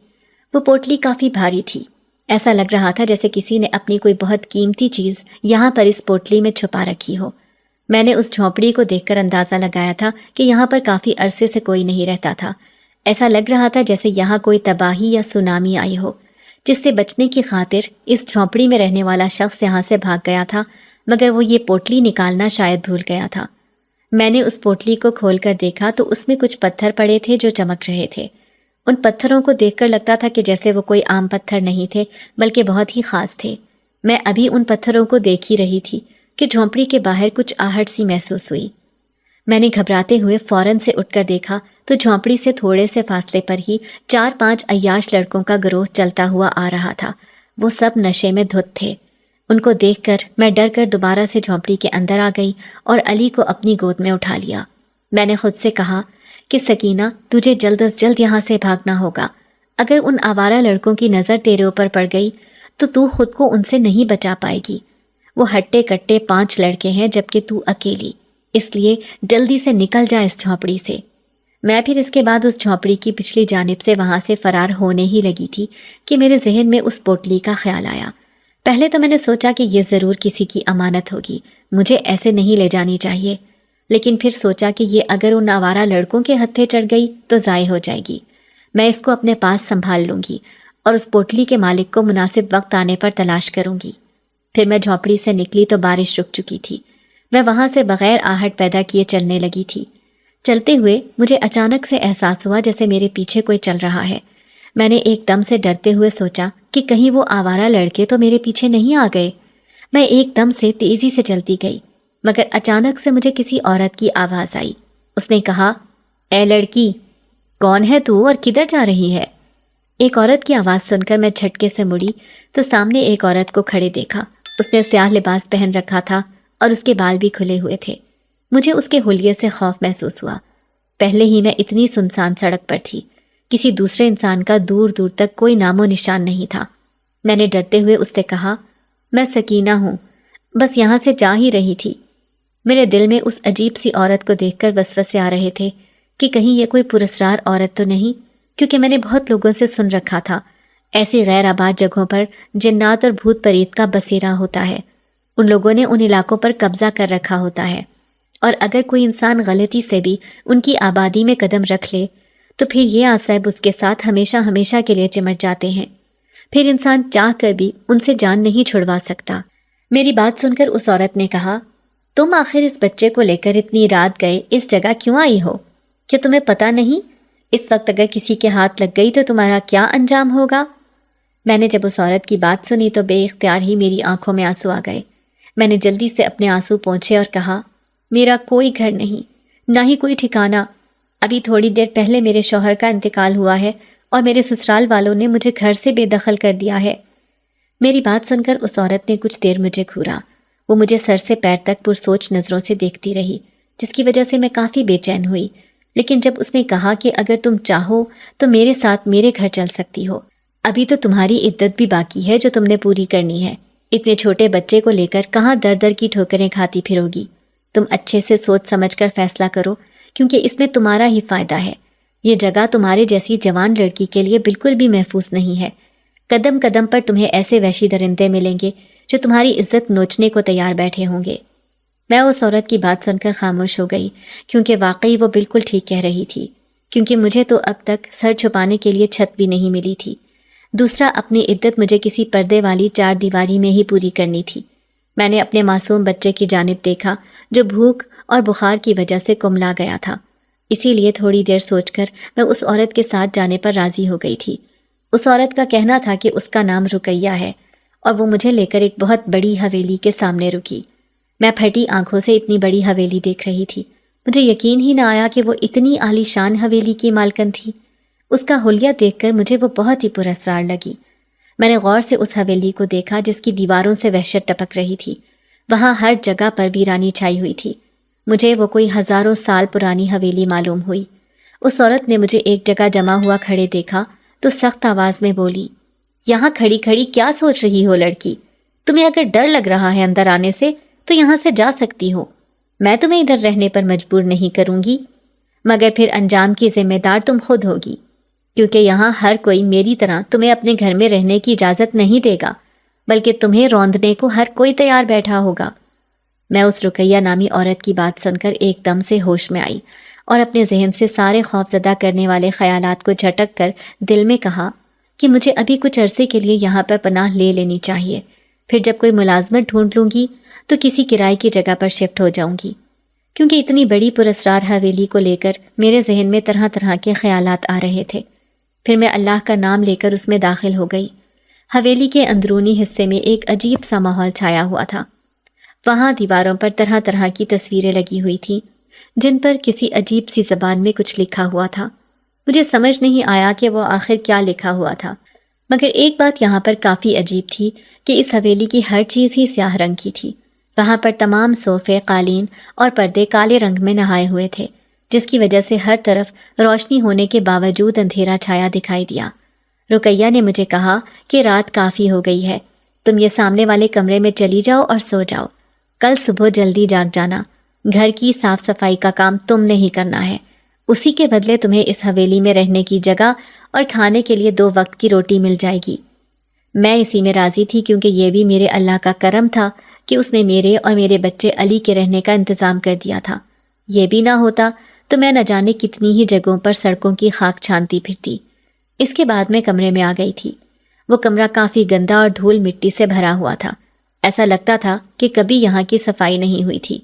S1: وہ پوٹلی کافی بھاری تھی، ایسا لگ رہا تھا جیسے کسی نے اپنی کوئی بہت قیمتی چیز یہاں پر اس پوٹلی میں چھپا رکھی ہو۔ میں نے اس جھونپڑی کو دیکھ کر اندازہ لگایا تھا کہ یہاں پر کافی عرصے سے کوئی نہیں رہتا تھا۔ ایسا لگ رہا تھا جیسے یہاں کوئی تباہی یا سونامی آئی ہو، جس سے بچنے کی خاطر اس جھونپڑی میں رہنے والا شخص یہاں سے بھاگ گیا تھا، مگر وہ یہ پوٹلی نکالنا شاید بھول گیا تھا۔ میں نے اس پوٹلی کو کھول کر دیکھا تو اس میں کچھ پتھر پڑے تھے جو چمک رہے تھے۔ ان پتھروں کو دیکھ کر لگتا تھا کہ جیسے وہ کوئی عام پتھر نہیں تھے بلکہ بہت ہی خاص تھے۔ میں ابھی ان پتھروں کو دیکھ ہی رہی تھی کہ جھونپڑی کے باہر کچھ آہٹ سی محسوس ہوئی۔ میں نے گھبراتے ہوئے فوراً سے اٹھ کر دیکھا تو جھونپڑی سے تھوڑے سے فاصلے پر ہی 4-5 عیاش لڑکوں کا گروہ چلتا ہوا آ رہا تھا۔ وہ سب نشے میں دھت تھے۔ ان کو دیکھ کر میں ڈر کر دوبارہ سے جھونپڑی کے اندر آ گئی اور علی کو اپنی گود میں اٹھا لیا۔ میں نے خود سے کہا کہ سکینہ، تجھے جلد از جلد یہاں سے بھاگنا ہوگا۔ اگر ان آوارہ لڑکوں کی نظر تیرے اوپر پڑ گئی تو خود کو ان سے نہیں بچا پائے گی۔ وہ ہٹے کٹے 5 لڑکے ہیں جبکہ تو اکیلی، اس لیے جلدی سے نکل جا اس جھونپڑی سے۔ میں پھر اس کے بعد اس جھونپڑی کی پچھلی جانب سے وہاں سے فرار ہونے ہی لگی تھی کہ میرے ذہن میں اس پوٹلی کا خیال آیا۔ پہلے تو میں نے سوچا کہ یہ ضرور کسی کی امانت ہوگی، مجھے ایسے نہیں لے جانی چاہیے، لیکن پھر سوچا کہ یہ اگر ان آوارہ لڑکوں کے ہتھے چڑھ گئی تو ضائع ہو جائے گی۔ میں اس کو اپنے پاس سنبھال لوں گی اور اس پوٹلی کے مالک کو مناسب وقت آنے پر تلاش کروں گی۔ پھر میں جھونپڑی سے نکلی تو بارش رک چکی تھی۔ میں وہاں سے بغیر آہٹ پیدا کیے چلنے لگی تھی۔ چلتے ہوئے مجھے اچانک سے احساس ہوا جیسے میرے پیچھے کوئی چل رہا ہے۔ میں نے ایک دم سے ڈرتے ہوئے سوچا کہ کہیں وہ آوارہ لڑکے تو میرے پیچھے نہیں آ گئے۔ میں ایک دم سے تیزی سے چلتی گئی، مگر اچانک سے مجھے کسی عورت کی آواز آئی۔ اس نے کہا، اے لڑکی، کون ہے تو اور کدھر جا رہی ہے؟ ایک عورت کی آواز سن کر میں جھٹکے سے مڑی تو سامنے ایک عورت کو کھڑے دیکھا۔ اس نے سیاہ لباس پہن رکھا تھا اور اس کے بال بھی کھلے ہوئے تھے۔ مجھے اس کے حلیے سے خوف محسوس ہوا۔ پہلے ہی میں اتنی سنسان سڑک پر تھی، کسی دوسرے انسان کا دور دور تک کوئی نام و نشان نہیں تھا۔ میں نے ڈرتے ہوئے اس سے کہا، میں سکینہ ہوں، بس یہاں سے جا ہی رہی تھی۔ میرے دل میں اس عجیب سی عورت کو دیکھ کر وسوسے آ رہے تھے کہ کہیں یہ کوئی پراسرار عورت تو نہیں، کیونکہ میں نے بہت لوگوں سے سن رکھا تھا ایسی غیر آباد جگہوں پر جنات اور بھوت پریت کا بسیرا ہوتا ہے۔ ان لوگوں نے ان علاقوں پر قبضہ کر رکھا ہوتا ہے، اور اگر کوئی انسان غلطی سے بھی ان کی آبادی میں قدم رکھ لے تو پھر یہ عذاب اس کے ساتھ ہمیشہ ہمیشہ کے لیے چمٹ جاتے ہیں۔ پھر انسان چاہ کر بھی ان سے جان نہیں چھڑوا سکتا۔ میری بات سن کر اس عورت نے کہا، تم آخر اس بچے کو لے کر اتنی رات گئے اس جگہ کیوں آئی ہو؟ کیا تمہیں پتہ نہیں اس وقت اگر کسی کے ہاتھ لگ گئی تو تمہارا کیا انجام ہوگا؟ میں نے جب اس عورت کی بات سنی تو بے اختیار ہی میری آنکھوں میں آنسو آ گئے۔ میں نے جلدی سے اپنے آنسو پونچھے اور کہا، میرا کوئی گھر نہیں، نہ ہی کوئی ٹھکانہ۔ ابھی تھوڑی دیر پہلے میرے شوہر کا انتقال ہوا ہے اور میرے سسرال والوں نے مجھے گھر سے بے دخل کر دیا ہے۔ میری بات سن کر اس عورت نے کچھ دیر مجھے گھورا۔ وہ مجھے سر سے پیر تک پرسوچ نظروں سے دیکھتی رہی، جس کی وجہ سے میں کافی بے چین ہوئی۔ لیکن جب اس نے کہا کہ اگر تم چاہو تو میرے ساتھ میرے گھر چل سکتی ہو، ابھی تو تمہاری عدت بھی باقی ہے جو تم نے پوری کرنی ہے۔ اتنے چھوٹے بچے کو لے کر کہاں در در کی ٹھوکریں کھاتی پھرو گی؟ تم اچھے سے سوچ سمجھ کر فیصلہ کرو، کیونکہ اس میں تمہارا ہی فائدہ ہے۔ یہ جگہ تمہارے جیسی جوان لڑکی کے لیے بالکل بھی محفوظ نہیں ہے۔ قدم قدم پر تمہیں ایسے وحشی درندے ملیں گے جو تمہاری عزت نوچنے کو تیار بیٹھے ہوں گے۔ میں اس عورت کی بات سن کر خاموش ہو گئی، کیونکہ واقعی وہ بالکل ٹھیک کہہ رہی تھی، کیونکہ مجھے تو اب تک سر چھپانے کے لیے چھت بھی نہیں ملی تھی۔ دوسرا، اپنی عدت مجھے کسی پردے والی 4 دیواری میں ہی پوری کرنی تھی۔ میں نے اپنے معصوم بچے کی جانب دیکھا جو بھوک اور بخار کی وجہ سے کملا گیا تھا، اسی لیے تھوڑی دیر سوچ کر میں اس عورت کے ساتھ جانے پر راضی ہو گئی تھی۔ اس عورت کا کہنا تھا کہ اس کا نام رقیہ ہے، اور وہ مجھے لے کر ایک بہت بڑی حویلی کے سامنے رکی۔ میں پھٹی آنکھوں سے اتنی بڑی حویلی دیکھ رہی تھی، مجھے یقین ہی نہ آیا کہ وہ اتنی عالی شان حویلی کی مالکن تھی۔ اس کا حلیہ دیکھ کر مجھے وہ بہت ہی پراسرار لگی۔ میں نے غور سے اس حویلی کو دیکھا جس کی دیواروں سے وحشت ٹپک رہی تھی۔ وہاں ہر جگہ پر ویرانی چھائی ہوئی تھی۔ مجھے وہ کوئی ہزاروں سال پرانی حویلی معلوم ہوئی۔ اس عورت نے مجھے ایک جگہ جمع ہوا کھڑے دیکھا تو سخت آواز میں بولی، یہاں کھڑی کھڑی کیا سوچ رہی ہو لڑکی؟ تمہیں اگر ڈر لگ رہا ہے اندر آنے سے تو یہاں سے جا سکتی ہو، میں تمہیں ادھر رہنے پر مجبور نہیں کروں گی، مگر پھر انجام کی ذمہ دار تم خود ہوگی، کیونکہ یہاں ہر کوئی میری طرح تمہیں اپنے گھر میں رہنے کی اجازت نہیں دے گا، بلکہ تمہیں روندنے کو ہر کوئی تیار بیٹھا ہوگا۔ میں اس رقیہ نامی عورت کی بات سن کر ایک دم سے ہوش میں آئی اور اپنے ذہن سے سارے خوف زدہ کرنے والے خیالات کو جھٹک کر دل میں کہا کہ مجھے ابھی کچھ عرصے کے لیے یہاں پر پناہ لے لینی چاہیے، پھر جب کوئی ملازمت ڈھونڈ لوں گی تو کسی کرائے کی جگہ پر شفٹ ہو جاؤں گی، کیونکہ اتنی بڑی پراسرار حویلی کو لے کر میرے ذہن میں طرح طرح کے خیالات آ رہے تھے۔ پھر میں اللہ کا نام لے کر اس میں داخل ہو گئی۔ حویلی کے اندرونی حصے میں ایک عجیب سا ماحول چھایا ہوا تھا۔ وہاں دیواروں پر طرح طرح کی تصویریں لگی ہوئی تھیں جن پر کسی عجیب سی زبان میں کچھ لکھا ہوا تھا۔ مجھے سمجھ نہیں آیا کہ وہ آخر کیا لکھا ہوا تھا، مگر ایک بات یہاں پر کافی عجیب تھی کہ اس حویلی کی ہر چیز ہی سیاہ رنگ کی تھی۔ وہاں پر تمام صوفے، قالین اور پردے کالے رنگ میں نہائے ہوئے تھے، جس کی وجہ سے ہر طرف روشنی ہونے کے باوجود اندھیرا چھایا دکھائی دیا۔ رقیہ نے مجھے کہا کہ رات کافی ہو گئی ہے، تم یہ سامنے والے کمرے میں چلی جاؤ اور سو جاؤ، کل صبح جلدی جاگ جانا، گھر کی صاف صفائی کا کام تم نے ہی کرنا ہے، اسی کے بدلے تمہیں اس حویلی میں رہنے کی جگہ اور کھانے کے لیے 2 وقت کی روٹی مل جائے گی۔ میں اسی میں راضی تھی، کیونکہ یہ بھی میرے اللہ کا کرم تھا کہ اس نے میرے اور میرے بچے علی کے رہنے کا انتظام کر دیا تھا۔ یہ بھی نہ ہوتا تو میں نہ جانے کتنی ہی جگہوں پر سڑکوں کی خاک چھانتی پھرتی۔ اس کے بعد میں کمرے میں آ گئی تھی۔ وہ کمرہ کافی گندا اور دھول مٹی سے بھرا ہوا تھا، ایسا لگتا تھا کہ کبھی یہاں کی صفائی نہیں ہوئی تھی۔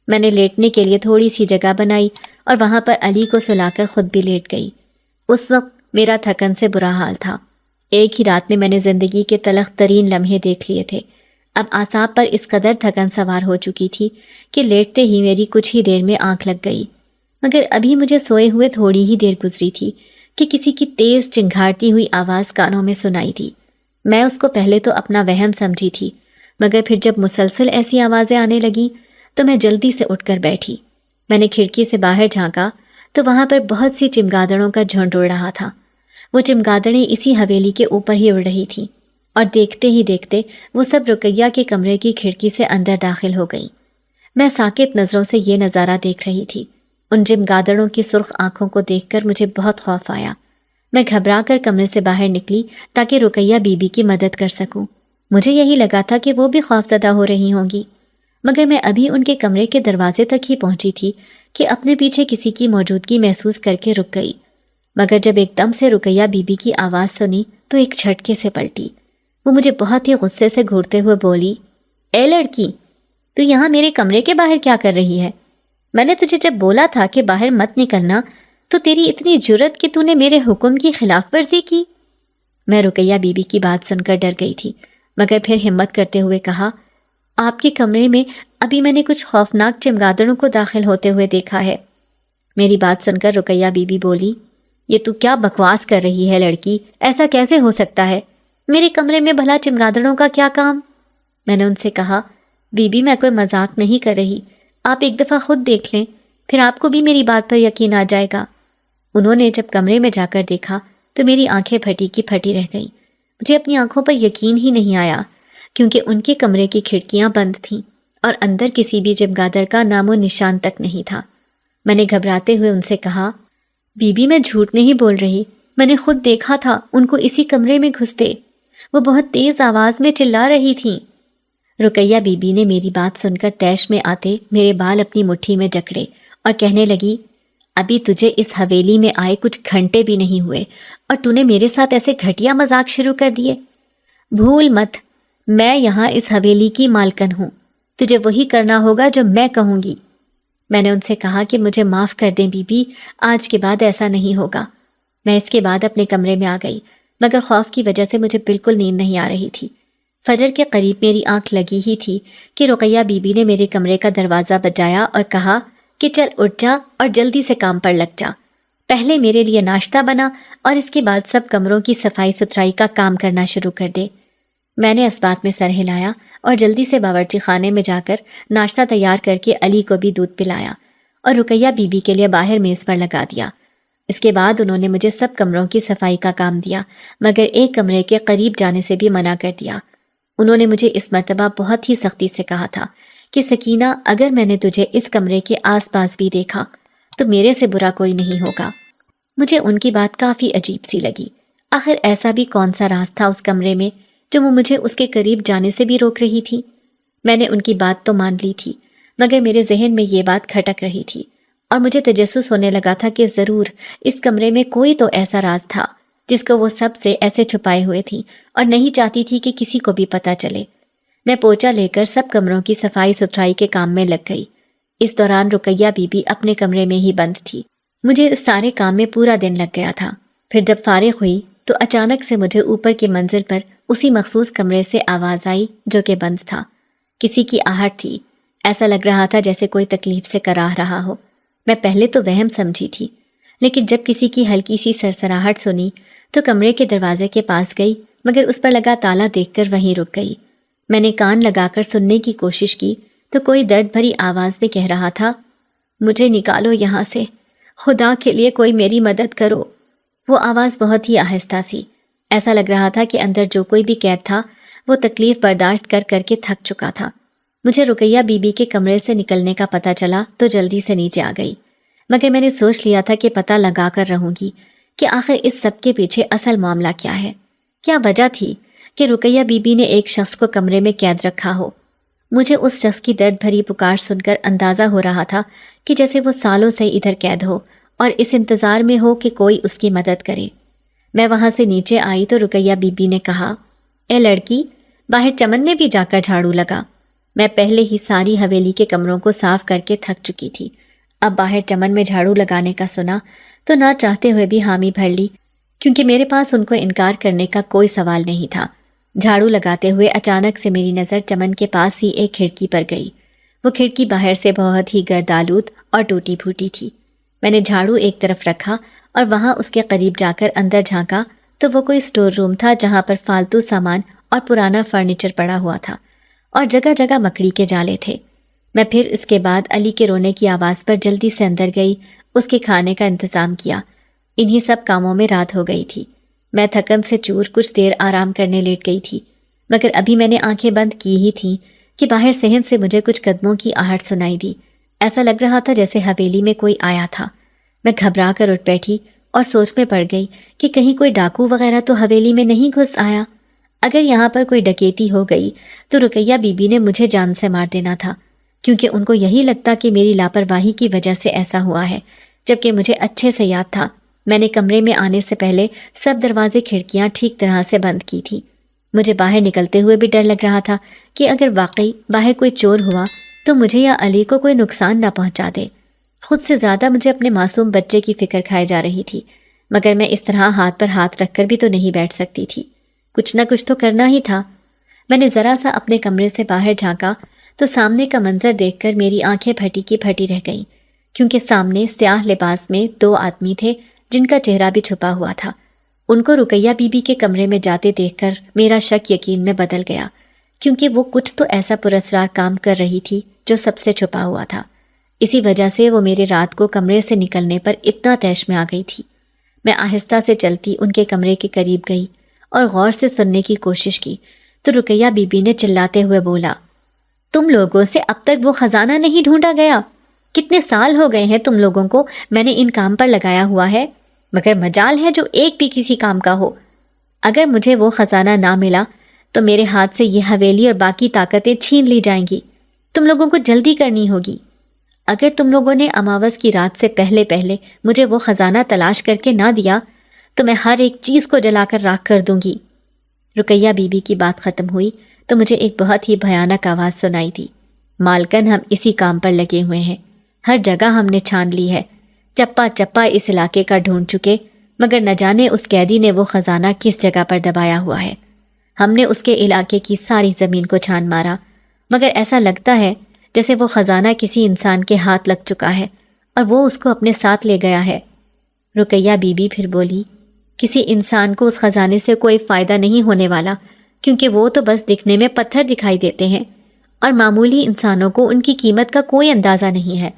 S1: میں نے لیٹنے کے لیے تھوڑی سی جگہ بنائی اور وہاں پر علی کو سلا کر خود بھی لیٹ گئی۔ اس وقت میرا تھکن سے برا حال تھا۔ ایک ہی رات میں میں نے زندگی کے تلخ ترین لمحے دیکھ لیے تھے۔ اب اعصاب پر اس قدر تھکن سوار ہو چکی تھی کہ لیٹتے ہی میری کچھ ہی دیر میں آنکھ لگ گئی، مگر ابھی مجھے سوئے ہوئے تھوڑی ہی دیر گزری تھی کہ کسی کی تیز چنگھاڑتی ہوئی آواز کانوں میں سنائی دی۔ میں اس کو پہلے تو اپنا وہم سمجھی تھی، مگر پھر جب مسلسل ایسی آوازیں آنے لگیں تو میں جلدی سے اٹھ کر بیٹھی۔ میں نے کھڑکی سے باہر جھانکا تو وہاں پر بہت سی چمگادڑوں کا جھنڈ اڑ رہا تھا۔ وہ چمگادڑیں اسی حویلی کے اوپر ہی اڑ رہی تھیں، اور دیکھتے ہی دیکھتے وہ سب رقیہ کے کمرے کی کھڑکی سے اندر داخل ہو گئیں۔ میں ساکت نظروں سے یہ نظارہ دیکھ رہی تھی۔ ان چمگادڑوں کی سرخ آنکھوں کو دیکھ کر مجھے بہت خوف آیا۔ میں گھبرا کر کمرے سے باہر نکلی تاکہ رقیہ بی بی کی مدد کر سکوں۔ مجھے یہی لگا تھا کہ وہ بھی خوفزدہ ہو رہی ہوں گی، مگر میں ابھی ان کے کمرے کے دروازے تک ہی پہنچی تھی کہ اپنے پیچھے کسی کی موجودگی محسوس کر کے رک گئی۔ مگر جب ایک دم سے رقیہ بی بی کی آواز سنی تو ایک جھٹکے سے پلٹی۔ وہ مجھے بہت ہی غصے سے گھورتے ہوئے بولی، اے لڑکی، تو یہاں میرے کمرے کے باہر کیا کر رہی ہے؟ میں نے تجھے جب بولا تھا کہ باہر مت نکلنا تو تیری اتنی جرت کہ تو نے میرے حکم کی خلاف ورزی کی۔ میں رقیہ بی بی کی بات سن کر ڈر گئی تھی، مگر پھر ہمت کرتے ہوئے کہا، آپ کے کمرے میں ابھی میں نے کچھ خوفناک چمگادڑوں کو داخل ہوتے ہوئے دیکھا ہے۔ میری بات سن کر رقیہ بی بی بولی، یہ تو کیا بکواس کر رہی ہے لڑکی، ایسا کیسے ہو سکتا ہے؟ میرے کمرے میں بھلا چمگادڑوں کا کیا کام؟ میں نے ان سے کہا، بی بی میں کوئی مذاق نہیں کر رہی، آپ ایک دفعہ خود دیکھ لیں، پھر آپ کو بھی میری بات پر یقین آ جائے گا۔ انہوں نے جب کمرے میں جا کر دیکھا تو میری آنکھیں پھٹی کی پھٹی رہ گئیں۔ مجھے اپنی آنکھوں پر یقین ہی نہیں آیا، کیونکہ ان کے کمرے کی کھڑکیاں بند تھیں اور اندر کسی بھی چمگادڑ کا نام و نشان تک نہیں تھا۔ میں نے گھبراتے ہوئے ان سے کہا، بی بی میں جھوٹ نہیں بول رہی، میں نے خود دیکھا تھا ان کو اسی کمرے میں گھستے، وہ بہت تیز آواز میں چلا رہی تھیں۔ رقیہ بی بی نے میری بات سن کر طیش میں آتے میرے بال اپنی مٹھی میں جکڑے اور کہنے لگی، ابھی تجھے اس حویلی میں آئے کچھ گھنٹے بھی نہیں ہوئے اور تو نے میرے ساتھ ایسے گھٹیا مذاق شروع کر دیے۔ بھول مت، میں یہاں اس حویلی کی مالکن ہوں، تجھے وہی کرنا ہوگا جو میں کہوں گی۔ میں نے ان سے کہا کہ مجھے معاف کر دیں بی بی، آج کے بعد ایسا نہیں ہوگا۔ میں اس کے بعد اپنے کمرے میں آ گئی، مگر خوف کی وجہ سے مجھے بالکل نیند نہیں آ رہی تھی۔ فجر کے قریب میری آنکھ لگی ہی تھی کہ رقیہ بی بی نے میرے کمرے کا دروازہ بجایا اور کہا کہ چل اٹھ جا اور جلدی سے کام پر لگ جا، پہلے میرے لیے ناشتہ بنا اور اس کے بعد سب کمروں کی صفائی ستھرائی کا کام کرنا شروع کر دے۔ میں نے اس بات میں سر ہلایا اور جلدی سے باورچی خانے میں جا کر ناشتہ تیار کر کے علی کو بھی دودھ پلایا اور رقیہ بی بی کے لیے باہر میز پر لگا دیا۔ اس کے بعد انہوں نے مجھے سب کمروں کی صفائی کا کام دیا، مگر ایک کمرے کے قریب جانے سے بھی منع کر دیا۔ انہوں نے مجھے اس مرتبہ بہت ہی سختی سے کہا تھا کہ سکینہ، اگر میں نے تجھے اس کمرے کے آس پاس بھی دیکھا تو میرے سے برا کوئی نہیں ہوگا۔ مجھے ان کی بات کافی عجیب سی لگی۔ آخر ایسا بھی کون سا راز تھا اس کمرے میں جو وہ مجھے اس کے قریب جانے سے بھی روک رہی تھی؟ میں نے ان کی بات تو مان لی تھی، مگر میرے ذہن میں یہ بات کھٹک رہی تھی اور مجھے تجسس ہونے لگا تھا کہ ضرور اس کمرے میں کوئی تو ایسا راز تھا جس کو وہ سب سے ایسے چھپائے ہوئے تھی اور نہیں چاہتی تھی کہ کسی کو بھی پتہ چلے۔ میں پوچھا لے کر سب کمروں کی صفائی ستھرائی کے کام میں لگ گئی۔ اس دوران رقیہ بی بی اپنے کمرے میں ہی بند تھی۔ مجھے اس سارے کام میں پورا دن لگ گیا تھا۔ پھر جب فارغ ہوئی تو اچانک سے مجھے اوپر کی منزل پر اسی مخصوص کمرے سے آواز آئی جو کہ بند تھا۔ کسی کی آہٹ تھی، ایسا لگ رہا تھا جیسے کوئی تکلیف سے کراہ رہا ہو۔ میں پہلے تو وہم سمجھی تھی، لیکن جب کسی کی ہلکی سی سرسراہٹ سنی تو کمرے کے دروازے کے پاس گئی، مگر اس پر لگا تالا دیکھ کر وہیں رک گئی۔ میں نے کان لگا کر سننے کی کوشش کی تو کوئی درد بھری آواز میں کہہ رہا تھا، مجھے نکالو یہاں سے، خدا کے لیے کوئی میری مدد کرو۔ وہ آواز بہت ہی آہستہ سی، ایسا لگ رہا تھا کہ اندر جو کوئی بھی قید تھا وہ تکلیف برداشت کر کر کے تھک چکا تھا۔ مجھے رقیہ بی بی کے کمرے سے نکلنے کا پتہ چلا تو جلدی سے نیچے آ گئی، مگر میں نے سوچ لیا تھا کہ پتہ لگا کر رہوں گی کہ آخر اس سب کے پیچھے اصل معاملہ کیا ہے، کیا وجہ تھی کہ رقیہ بی بی نے ایک شخص کو کمرے میں قید رکھا ہو۔ مجھے اس شخص کی درد بھری پکار سن کر اندازہ ہو رہا تھا کہ جیسے وہ سالوں سے ادھر قید ہو اور اس انتظار میں ہو کہ کوئی اس کی مدد کرے۔ میں وہاں سے نیچے آئی تو رقیہ بی بی نے کہا، اے لڑکی، باہر چمن میں بھی جا کر جھاڑو لگا۔ میں پہلے ہی ساری حویلی کے کمروں کو صاف کر کے تھک چکی تھی، اب باہر چمن میں جھاڑو لگانے کا سنا تو نہ چاہتے ہوئے بھی حامی بھر لی، کیونکہ میرے پاس ان کو انکار کرنے کا کوئی سوال نہیں تھا۔ جھاڑو لگاتے ہوئے اچانک سے میری نظر چمن کے پاس ہی ایک کھڑکی پر گئی۔ وہ کھڑکی باہر سے بہت ہی گردآلود اور ٹوٹی پھوٹی تھی۔ میں نے جھاڑو ایک طرف رکھا اور وہاں اس کے قریب جا کر اندر جھانکا تو وہ کوئی اسٹور روم تھا جہاں پر فالتو سامان اور پرانا فرنیچر پڑا ہوا تھا اور جگہ جگہ مکڑی کے جالے تھے۔ میں پھر اس کے بعد علی کے رونے کی آواز پر جلدی سے اندر گئی، اس کے کھانے کا انتظام کیا۔ انہی سب کاموں میں رات ہو گئی تھی۔ میں تھکن سے چور کچھ دیر آرام کرنے لیٹ گئی تھی، مگر ابھی میں نے آنکھیں بند کی ہی تھیں کہ باہر صحن سے مجھے کچھ قدموں کی آہٹ سنائی دی۔ ایسا لگ رہا تھا جیسے حویلی میں کوئی آیا تھا۔ میں گھبرا کر اٹھ بیٹھی اور سوچ میں پڑ گئی کہ کہیں کوئی ڈاکو وغیرہ تو حویلی میں نہیں گھس آیا۔ اگر یہاں پر کوئی ڈکیتی ہو گئی تو رقیہ بی بی نے مجھے جان سے مار دینا تھا، کیونکہ ان کو یہی لگتا کہ میری لاپرواہی کی وجہ سے ایسا ہوا ہے، جبکہ مجھے اچھے سے یاد تھا میں نے کمرے میں آنے سے پہلے سب دروازے کھڑکیاں ٹھیک طرح سے بند کی تھی۔ مجھے باہر نکلتے ہوئے بھی ڈر لگ رہا تھا کہ اگر واقعی باہر کوئی چور ہوا تو مجھے یا علی کو کوئی نقصان نہ پہنچا دے۔ خود سے زیادہ مجھے اپنے معصوم بچے کی فکر کھائے جا رہی تھی، مگر میں اس طرح ہاتھ پر ہاتھ رکھ کر بھی تو نہیں بیٹھ سکتی تھی، کچھ نہ کچھ تو کرنا ہی تھا۔ میں نے ذرا سا اپنے کمرے سے باہر جھانکا تو سامنے کا منظر دیکھ کر میری آنکھیں پھٹی کی پھٹی رہ گئیں، کیونکہ سامنے سیاہ لباس میں دو آدمی تھے جن کا چہرہ بھی چھپا ہوا تھا۔ ان کو رقیہ بی بی کے کمرے میں جاتے دیکھ کر میرا شک یقین میں بدل گیا، کیونکہ وہ کچھ تو ایسا پراسرار کام کر رہی تھی جو سب سے چھپا ہوا تھا۔ اسی وجہ سے وہ میرے رات کو کمرے سے نکلنے پر اتنا طیش میں آ گئی تھی۔ میں آہستہ سے چلتی ان کے کمرے کے قریب گئی اور غور سے سننے کی کوشش کی تو رقیہ بی بی نے چلاتے ہوئے بولا، تم لوگوں سے اب تک وہ خزانہ نہیں ڈھونڈا گیا؟ کتنے سال ہو گئے ہیں تم لوگوں کو میں نے ان کام پر لگایا ہوا ہے، مگر مجال ہے جو ایک بھی کسی کام کا ہو۔ اگر مجھے وہ خزانہ نہ ملا تو میرے ہاتھ سے یہ حویلی اور باقی طاقتیں چھین لی جائیں گی۔ تم لوگوں کو جلدی کرنی ہوگی۔ اگر تم لوگوں نے اماوس کی رات سے پہلے پہلے مجھے وہ خزانہ تلاش کر کے نہ دیا تو میں ہر ایک چیز کو جلا کر راکھ کر دوں گی۔ رقیہ بی بی کی بات ختم ہوئی تو مجھے ایک بہت ہی بھیانک آواز سنائی دی، مالکن ہم اسی کام پر لگے ہوئے ہیں، ہر جگہ ہم نے چھان لی ہے، چپا چپا اس علاقے کا ڈھونڈ چکے، مگر نہ جانے اس قیدی نے وہ خزانہ کس جگہ پر دبایا ہوا ہے۔ ہم نے اس کے علاقے کی ساری زمین کو چھان مارا، مگر ایسا لگتا ہے جیسے وہ خزانہ کسی انسان کے ہاتھ لگ چکا ہے اور وہ اس کو اپنے ساتھ لے گیا ہے۔ رقیہ بی بی پھر بولی، کسی انسان کو اس خزانے سے کوئی فائدہ نہیں ہونے والا، کیونکہ وہ تو بس دکھنے میں پتھر دکھائی دیتے ہیں اور معمولی انسانوں کو ان کی قیمت کا کوئی اندازہ نہیں ہے۔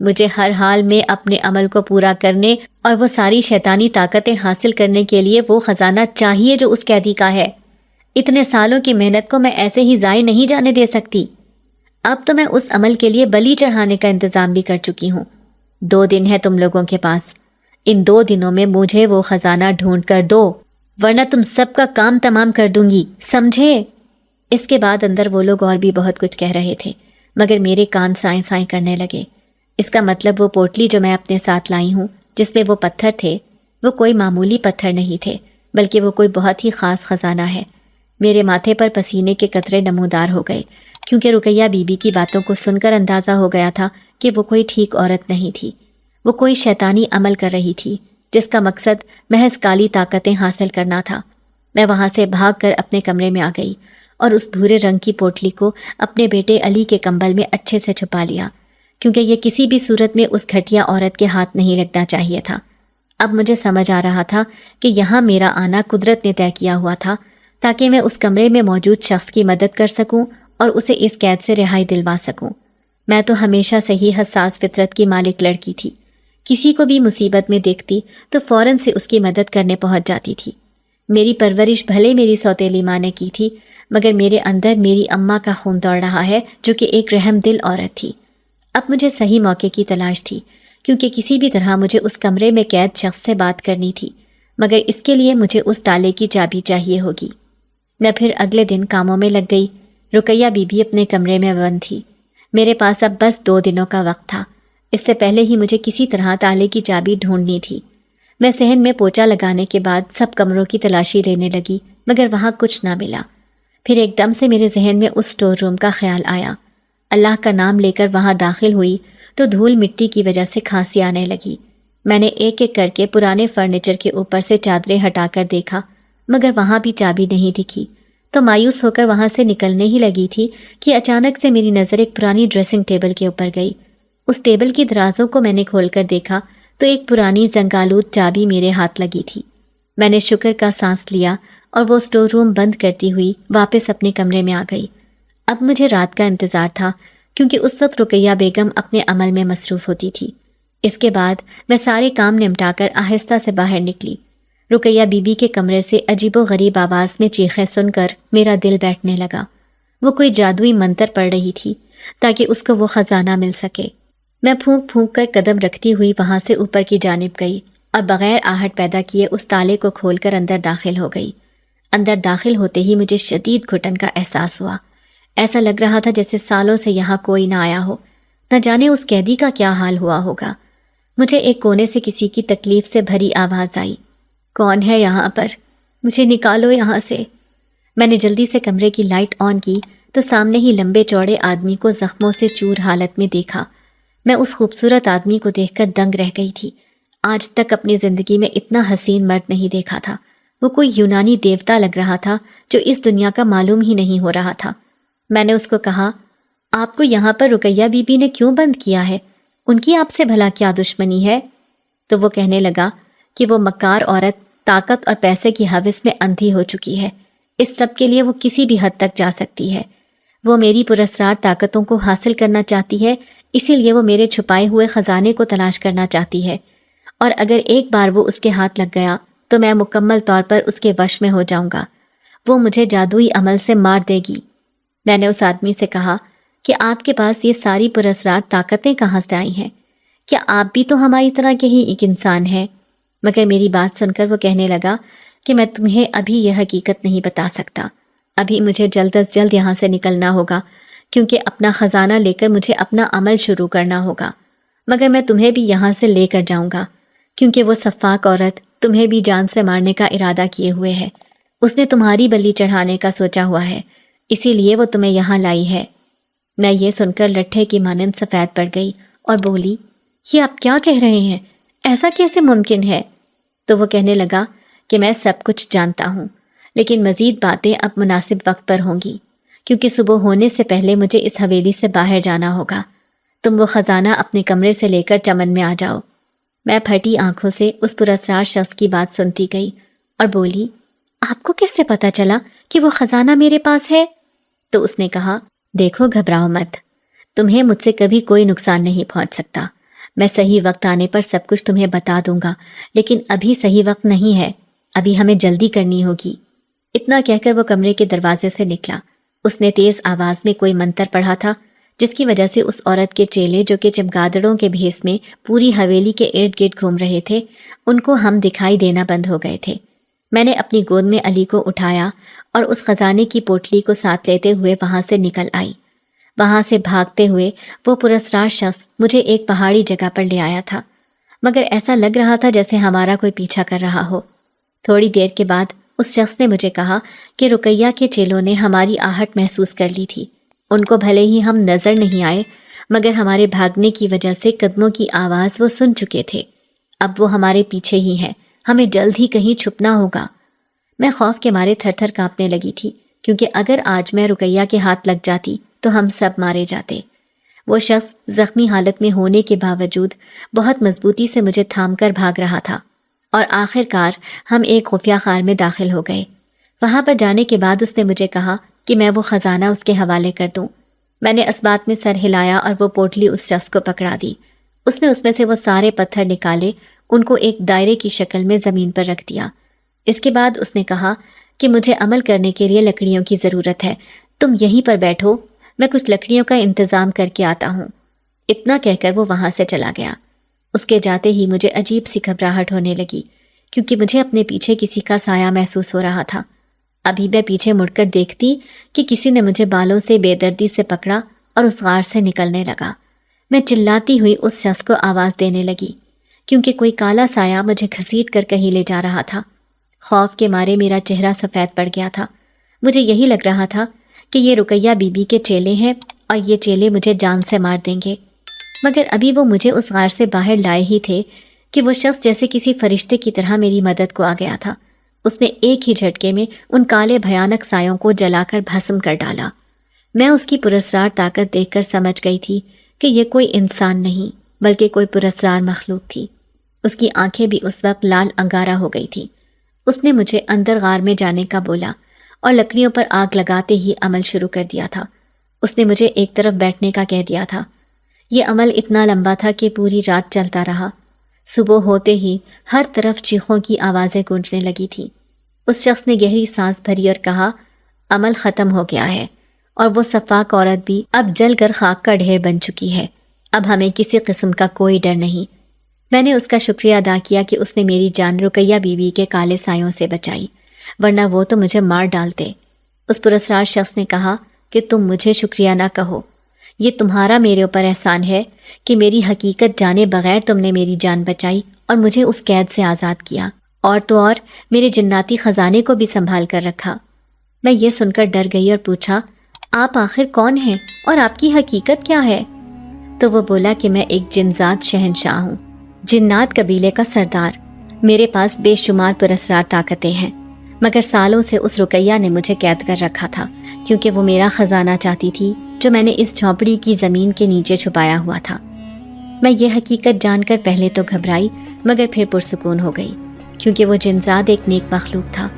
S1: مجھے ہر حال میں اپنے عمل کو پورا کرنے اور وہ ساری شیطانی طاقتیں حاصل کرنے کے لیے وہ خزانہ چاہیے جو اس قیدی کا ہے۔ اتنے سالوں کی محنت کو میں ایسے ہی ضائع نہیں جانے دے سکتی۔ اب تو میں اس عمل کے لیے بلی چڑھانے کا انتظام بھی کر چکی ہوں۔ 2 دن ہے تم لوگوں کے پاس، ان 2 دنوں میں مجھے وہ خزانہ ڈھونڈ کر دو، ورنہ تم سب کا کام تمام کر دوں گی، سمجھے؟ اس کے بعد اندر وہ لوگ اور بھی بہت کچھ کہہ رہے تھے، مگر میرے کان سائیں سائیں کرنے لگے۔ اس کا مطلب وہ پوٹلی جو میں اپنے ساتھ لائی ہوں جس میں وہ پتھر تھے، وہ کوئی معمولی پتھر نہیں تھے، بلکہ وہ کوئی بہت ہی خاص خزانہ ہے۔ میرے ماتھے پر پسینے کے قطرے نمودار ہو گئے، کیونکہ رقیہ بی بی کی باتوں کو سن کر اندازہ ہو گیا تھا کہ وہ کوئی ٹھیک عورت نہیں تھی، وہ کوئی شیطانی عمل کر رہی تھی جس کا مقصد محض کالی طاقتیں حاصل کرنا تھا۔ میں وہاں سے بھاگ کر اپنے کمرے میں آ گئی اور اس بھورے رنگ کی پوٹلی کو اپنے بیٹے علی کے کمبل میں اچھے سے چھپا لیا، کیونکہ یہ کسی بھی صورت میں اس گھٹیا عورت کے ہاتھ نہیں لگنا چاہیے تھا۔ اب مجھے سمجھ آ رہا تھا کہ یہاں میرا آنا قدرت نے طے کیا ہوا تھا تاکہ میں اس کمرے میں موجود شخص کی مدد کر سکوں اور اسے اس قید سے رہائی دلوا سکوں۔ میں تو ہمیشہ سے ہی حساس فطرت کی مالک لڑکی تھی، کسی کو بھی مصیبت میں دیکھتی تو فوراً سے اس کی مدد کرنے پہنچ جاتی تھی۔ میری پرورش بھلے میری سوتیلی ماں نے کی تھی، مگر میرے اندر میری اماں کا خون دوڑ رہا ہے جو کہ ایک رحم دل عورت تھی۔ اب مجھے صحیح موقع کی تلاش تھی، کیونکہ کسی بھی طرح مجھے اس کمرے میں قید شخص سے بات کرنی تھی، مگر اس کے لیے مجھے اس تالے کی چابی چاہیے ہوگی۔ میں پھر اگلے دن کاموں میں لگ گئی۔ رقیہ بی بی اپنے کمرے میں بند تھی۔ میرے پاس اب بس 2 دنوں کا وقت تھا۔ اس سے پہلے ہی مجھے کسی طرح تالے کی چابی ڈھونڈنی تھی۔ میں صحن میں پوچھا لگانے کے بعد سب کمروں کی تلاشی لینے لگی، مگر وہاں کچھ نہ ملا۔ پھر ایک دم سے میرے ذہن میں اس اسٹور روم کا خیال آیا۔ اللہ کا نام لے کر وہاں داخل ہوئی تو دھول مٹی کی وجہ سے کھانسی آنے لگی۔ میں نے ایک ایک کر کے پرانے فرنیچر کے اوپر سے چادریں ہٹا کر دیکھا، مگر وہاں بھی چابی نہیں دکھی۔ تو مایوس ہو کر وہاں سے نکلنے ہی لگی تھی کہ اچانک سے میری نظر ایک پرانی ڈریسنگ ٹیبل کے اوپر گئی۔ اس ٹیبل کی درازوں کو میں نے کھول کر دیکھا تو ایک پرانی زنگالود چابی میرے ہاتھ لگی تھی۔ میں نے شکر کا سانس لیا اور وہ اسٹور روم بند کرتی ہوئی واپس اپنے کمرے میں آ گئی۔ اب مجھے رات کا انتظار تھا، کیونکہ اس وقت رقیہ بیگم اپنے عمل میں مصروف ہوتی تھی۔ اس کے بعد میں سارے کام نمٹا کر آہستہ سے باہر نکلی۔ رقیہ بی بی کے کمرے سے عجیب و غریب آواز میں چیخیں سن کر میرا دل بیٹھنے لگا۔ وہ کوئی جادوئی منتر پڑھ رہی تھی تاکہ اس کو وہ خزانہ مل سکے۔ میں پھونک پھونک کر قدم رکھتی ہوئی وہاں سے اوپر کی جانب گئی اور بغیر آہٹ پیدا کیے اس تالے کو کھول کر اندر داخل ہو گئی۔ اندر داخل ہوتے ہی مجھے شدید گھٹن کا احساس ہوا۔ ایسا لگ رہا تھا جیسے سالوں سے یہاں کوئی نہ آیا ہو۔ نہ جانے اس قیدی کا کیا حال ہوا ہوگا۔ مجھے ایک کونے سے کسی کی تکلیف سے بھری آواز آئی، کون ہے یہاں پر؟ مجھے نکالو یہاں سے۔ میں نے جلدی سے کمرے کی لائٹ آن کی تو سامنے ہی لمبے چوڑے آدمی کو زخموں سے چور حالت میں دیکھا۔ میں اس خوبصورت آدمی کو دیکھ کر دنگ رہ گئی تھی۔ آج تک اپنی زندگی میں اتنا حسین مرد نہیں دیکھا تھا۔ وہ کوئی یونانی دیوتا لگ رہا تھا جو اس دنیا کا معلوم ہی نہیں ہو رہا تھا۔ میں نے اس کو کہا، آپ کو یہاں پر رقیہ بی بی نے کیوں بند کیا ہے؟ ان کی آپ سے بھلا کیا دشمنی ہے؟ تو وہ کہنے لگا کہ وہ مکار عورت طاقت اور پیسے کی ہوس میں اندھی ہو چکی ہے۔ اس سب کے لیے وہ کسی بھی حد تک جا سکتی ہے۔ وہ میری پراسرار طاقتوں کو حاصل کرنا چاہتی ہے، اسی لیے وہ میرے چھپائے ہوئے خزانے کو تلاش کرنا چاہتی ہے، اور اگر ایک بار وہ اس کے ہاتھ لگ گیا تو میں مکمل طور پر اس کے وش میں ہو جاؤں گا۔ وہ مجھے جادوئی عمل سے مار دے گی۔ میں نے اس آدمی سے کہا کہ آپ کے پاس یہ ساری پراسرار طاقتیں کہاں سے آئی ہیں؟ کیا آپ بھی تو ہماری طرح کے ہی ایک انسان ہیں؟ مگر میری بات سن کر وہ کہنے لگا کہ میں تمہیں ابھی یہ حقیقت نہیں بتا سکتا۔ ابھی مجھے جلد از جلد یہاں سے نکلنا ہوگا، کیونکہ اپنا خزانہ لے کر مجھے اپنا عمل شروع کرنا ہوگا۔ مگر میں تمہیں بھی یہاں سے لے کر جاؤں گا، کیونکہ وہ سفاک عورت تمہیں بھی جان سے مارنے کا ارادہ کیے ہوئے ہے۔ اس نے تمہاری بلی چڑھانے کا سوچا ہوا ہے، اسی لیے وہ تمہیں یہاں لائی ہے۔ میں یہ سن کر لٹھے کی مانند سفید پڑ گئی اور بولی، یہ آپ کیا کہہ رہے ہیں؟ ایسا کیسے ممکن ہے؟ تو وہ کہنے لگا کہ میں سب کچھ جانتا ہوں، لیکن مزید باتیں اب مناسب وقت پر ہوں گی، کیونکہ صبح ہونے سے پہلے مجھے اس حویلی سے باہر جانا ہوگا۔ تم وہ خزانہ اپنے کمرے سے لے کر چمن میں آ جاؤ۔ میں پھٹی آنکھوں سے اس پراسرار شخص کی بات سنتی گئی اور بولی، آپ کو کیسے پتا چلا کہ وہ خزانہ میرے پاس ہے؟ تو اس نے کہا، دیکھو گھبراؤ مت، تمہیں مجھ سے کبھی کوئی نقصان نہیں پہنچ سکتا۔ میں صحیح وقت آنے پر سب کچھ تمہیں بتا دوں گا، لیکن ابھی صحیح وقت نہیں ہے، ابھی ہمیں جلدی کرنی ہوگی۔ اتنا کہہ کر وہ کمرے کے دروازے سے نکلا۔ اس نے تیز آواز میں کوئی منتر پڑھا تھا، جس کی وجہ سے اس عورت کے چیلے جو کہ چمگادڑوں کے بھیس میں پوری حویلی کے ارد گرد گھوم رہے تھے، ان کو ہم دکھائی دینا بند ہو گئے تھے۔ میں نے اپنی گود میں علی کو اٹھایا اور اس خزانے کی پوٹلی کو ساتھ لیتے ہوئے وہاں سے نکل آئی۔ وہاں سے بھاگتے ہوئے وہ پراسرار شخص مجھے ایک پہاڑی جگہ پر لے آیا تھا، مگر ایسا لگ رہا تھا جیسے ہمارا کوئی پیچھا کر رہا ہو۔ تھوڑی دیر کے بعد اس شخص نے مجھے کہا کہ رقیہ کے چیلوں نے ہماری آہٹ محسوس کر لی تھی۔ ان کو بھلے ہی ہم نظر نہیں آئے، مگر ہمارے بھاگنے کی وجہ سے قدموں کی آواز وہ سن چکے تھے۔ اب وہ ہمارے پیچھے ہی ہیں، ہمیں جلد ہی کہیں چھپنا ہوگا۔ میں خوف کے مارے تھر تھر کانپنے لگی تھی، کیونکہ اگر آج میں رقیہ کے ہاتھ لگ جاتی تو ہم سب مارے جاتے۔ وہ شخص زخمی حالت میں ہونے کے باوجود بہت مضبوطی سے مجھے تھام کر بھاگ رہا تھا، اور آخر کار ہم ایک خفیہ خار میں داخل ہو گئے۔ وہاں پر جانے کے بعد اس نے مجھے کہا کہ میں وہ خزانہ اس کے حوالے کر دوں۔ میں نے اس بات میں سر ہلایا اور وہ پوٹلی اس شخص کو پکڑا دی۔ اس نے اس میں سے وہ سارے پتھر نکالے، ان کو ایک دائرے کی شکل میں زمین پر رکھ دیا۔ اس کے بعد اس نے کہا کہ مجھے عمل کرنے کے لیے لکڑیوں کی ضرورت ہے، تم یہیں پر بیٹھو، میں کچھ لکڑیوں کا انتظام کر کے آتا ہوں۔ اتنا کہہ کر وہ وہاں سے چلا گیا۔ اس کے جاتے ہی مجھے عجیب سی گھبراہٹ ہونے لگی، کیونکہ مجھے اپنے پیچھے کسی کا سایہ محسوس ہو رہا تھا۔ ابھی میں پیچھے مڑ کر دیکھتی کہ کسی نے مجھے بالوں سے بے دردی سے پکڑا اور اس غار سے نکلنے لگا۔ میں چلاتی ہوئی اس شخص کو آواز دینے لگی، کیونکہ کوئی کالا سایہ مجھے گھسیٹ کر کہیں لے جا رہا تھا۔ خوف کے مارے میرا چہرہ سفید پڑ گیا تھا۔ مجھے یہی لگ رہا تھا کہ یہ رقیہ بی بی کے چیلے ہیں اور یہ چیلے مجھے جان سے مار دیں گے، مگر ابھی وہ مجھے اس غار سے باہر لائے ہی تھے کہ وہ شخص جیسے کسی فرشتے کی طرح میری مدد کو آ گیا تھا۔ اس نے ایک ہی جھٹکے میں ان کالے بھیانک سایوں کو جلا کر بھسم کر ڈالا۔ میں اس کی پراسرار طاقت دیکھ کر سمجھ گئی تھی کہ یہ کوئی انسان نہیں بلکہ کوئی پراسرار مخلوق تھی۔ اس کی آنکھیں بھی اس وقت لال انگارہ ہو گئی تھی۔ اس نے مجھے اندر غار میں جانے کا بولا اور لکڑیوں پر آگ لگاتے ہی عمل شروع کر دیا تھا۔ اس نے مجھے ایک طرف بیٹھنے کا کہہ دیا تھا۔ یہ عمل اتنا لمبا تھا کہ پوری رات چلتا رہا۔ صبح ہوتے ہی ہر طرف چیخوں کی آوازیں گونجنے لگی تھی۔ اس شخص نے گہری سانس بھری اور کہا، عمل ختم ہو گیا ہے اور وہ سفاک عورت بھی اب جل کر خاک کا ڈھیر بن چکی ہے۔ اب ہمیں کسی قسم کا کوئی ڈر نہیں۔ میں نے اس کا شکریہ ادا کیا کہ اس نے میری جان رقیہ بی بی کے کالے سایوں سے بچائی، ورنہ وہ تو مجھے مار ڈالتے۔ اس پراسرار شخص نے کہا کہ تم مجھے شکریہ نہ کہو، یہ تمہارا میرے اوپر احسان ہے کہ میری حقیقت جانے بغیر تم نے میری جان بچائی اور مجھے اس قید سے آزاد کیا، اور تو اور میرے جناتی خزانے کو بھی سنبھال کر رکھا۔ میں یہ سن کر ڈر گئی اور پوچھا، آپ آخر کون ہیں اور آپ کی حقیقت کیا ہے؟ تو وہ بولا کہ میں ایک جنزاد شہنشاہ ہوں، جنات قبیلے کا سردار۔ میرے پاس بے شمار پراسرار طاقتیں ہیں، مگر سالوں سے اس رقیہ نے مجھے قید کر رکھا تھا، کیونکہ وہ میرا خزانہ چاہتی تھی جو میں نے اس جھونپڑی کی زمین کے نیچے چھپایا ہوا تھا۔ میں یہ حقیقت جان کر پہلے تو گھبرائی مگر پھر پرسکون ہو گئی، کیونکہ وہ جنزاد ایک نیک مخلوق تھا۔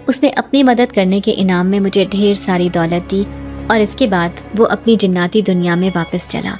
S1: اس نے اپنی مدد کرنے کے انعام میں مجھے ڈھیر ساری دولت دی اور اس کے بعد وہ اپنی جناتی دنیا میں واپس چلا۔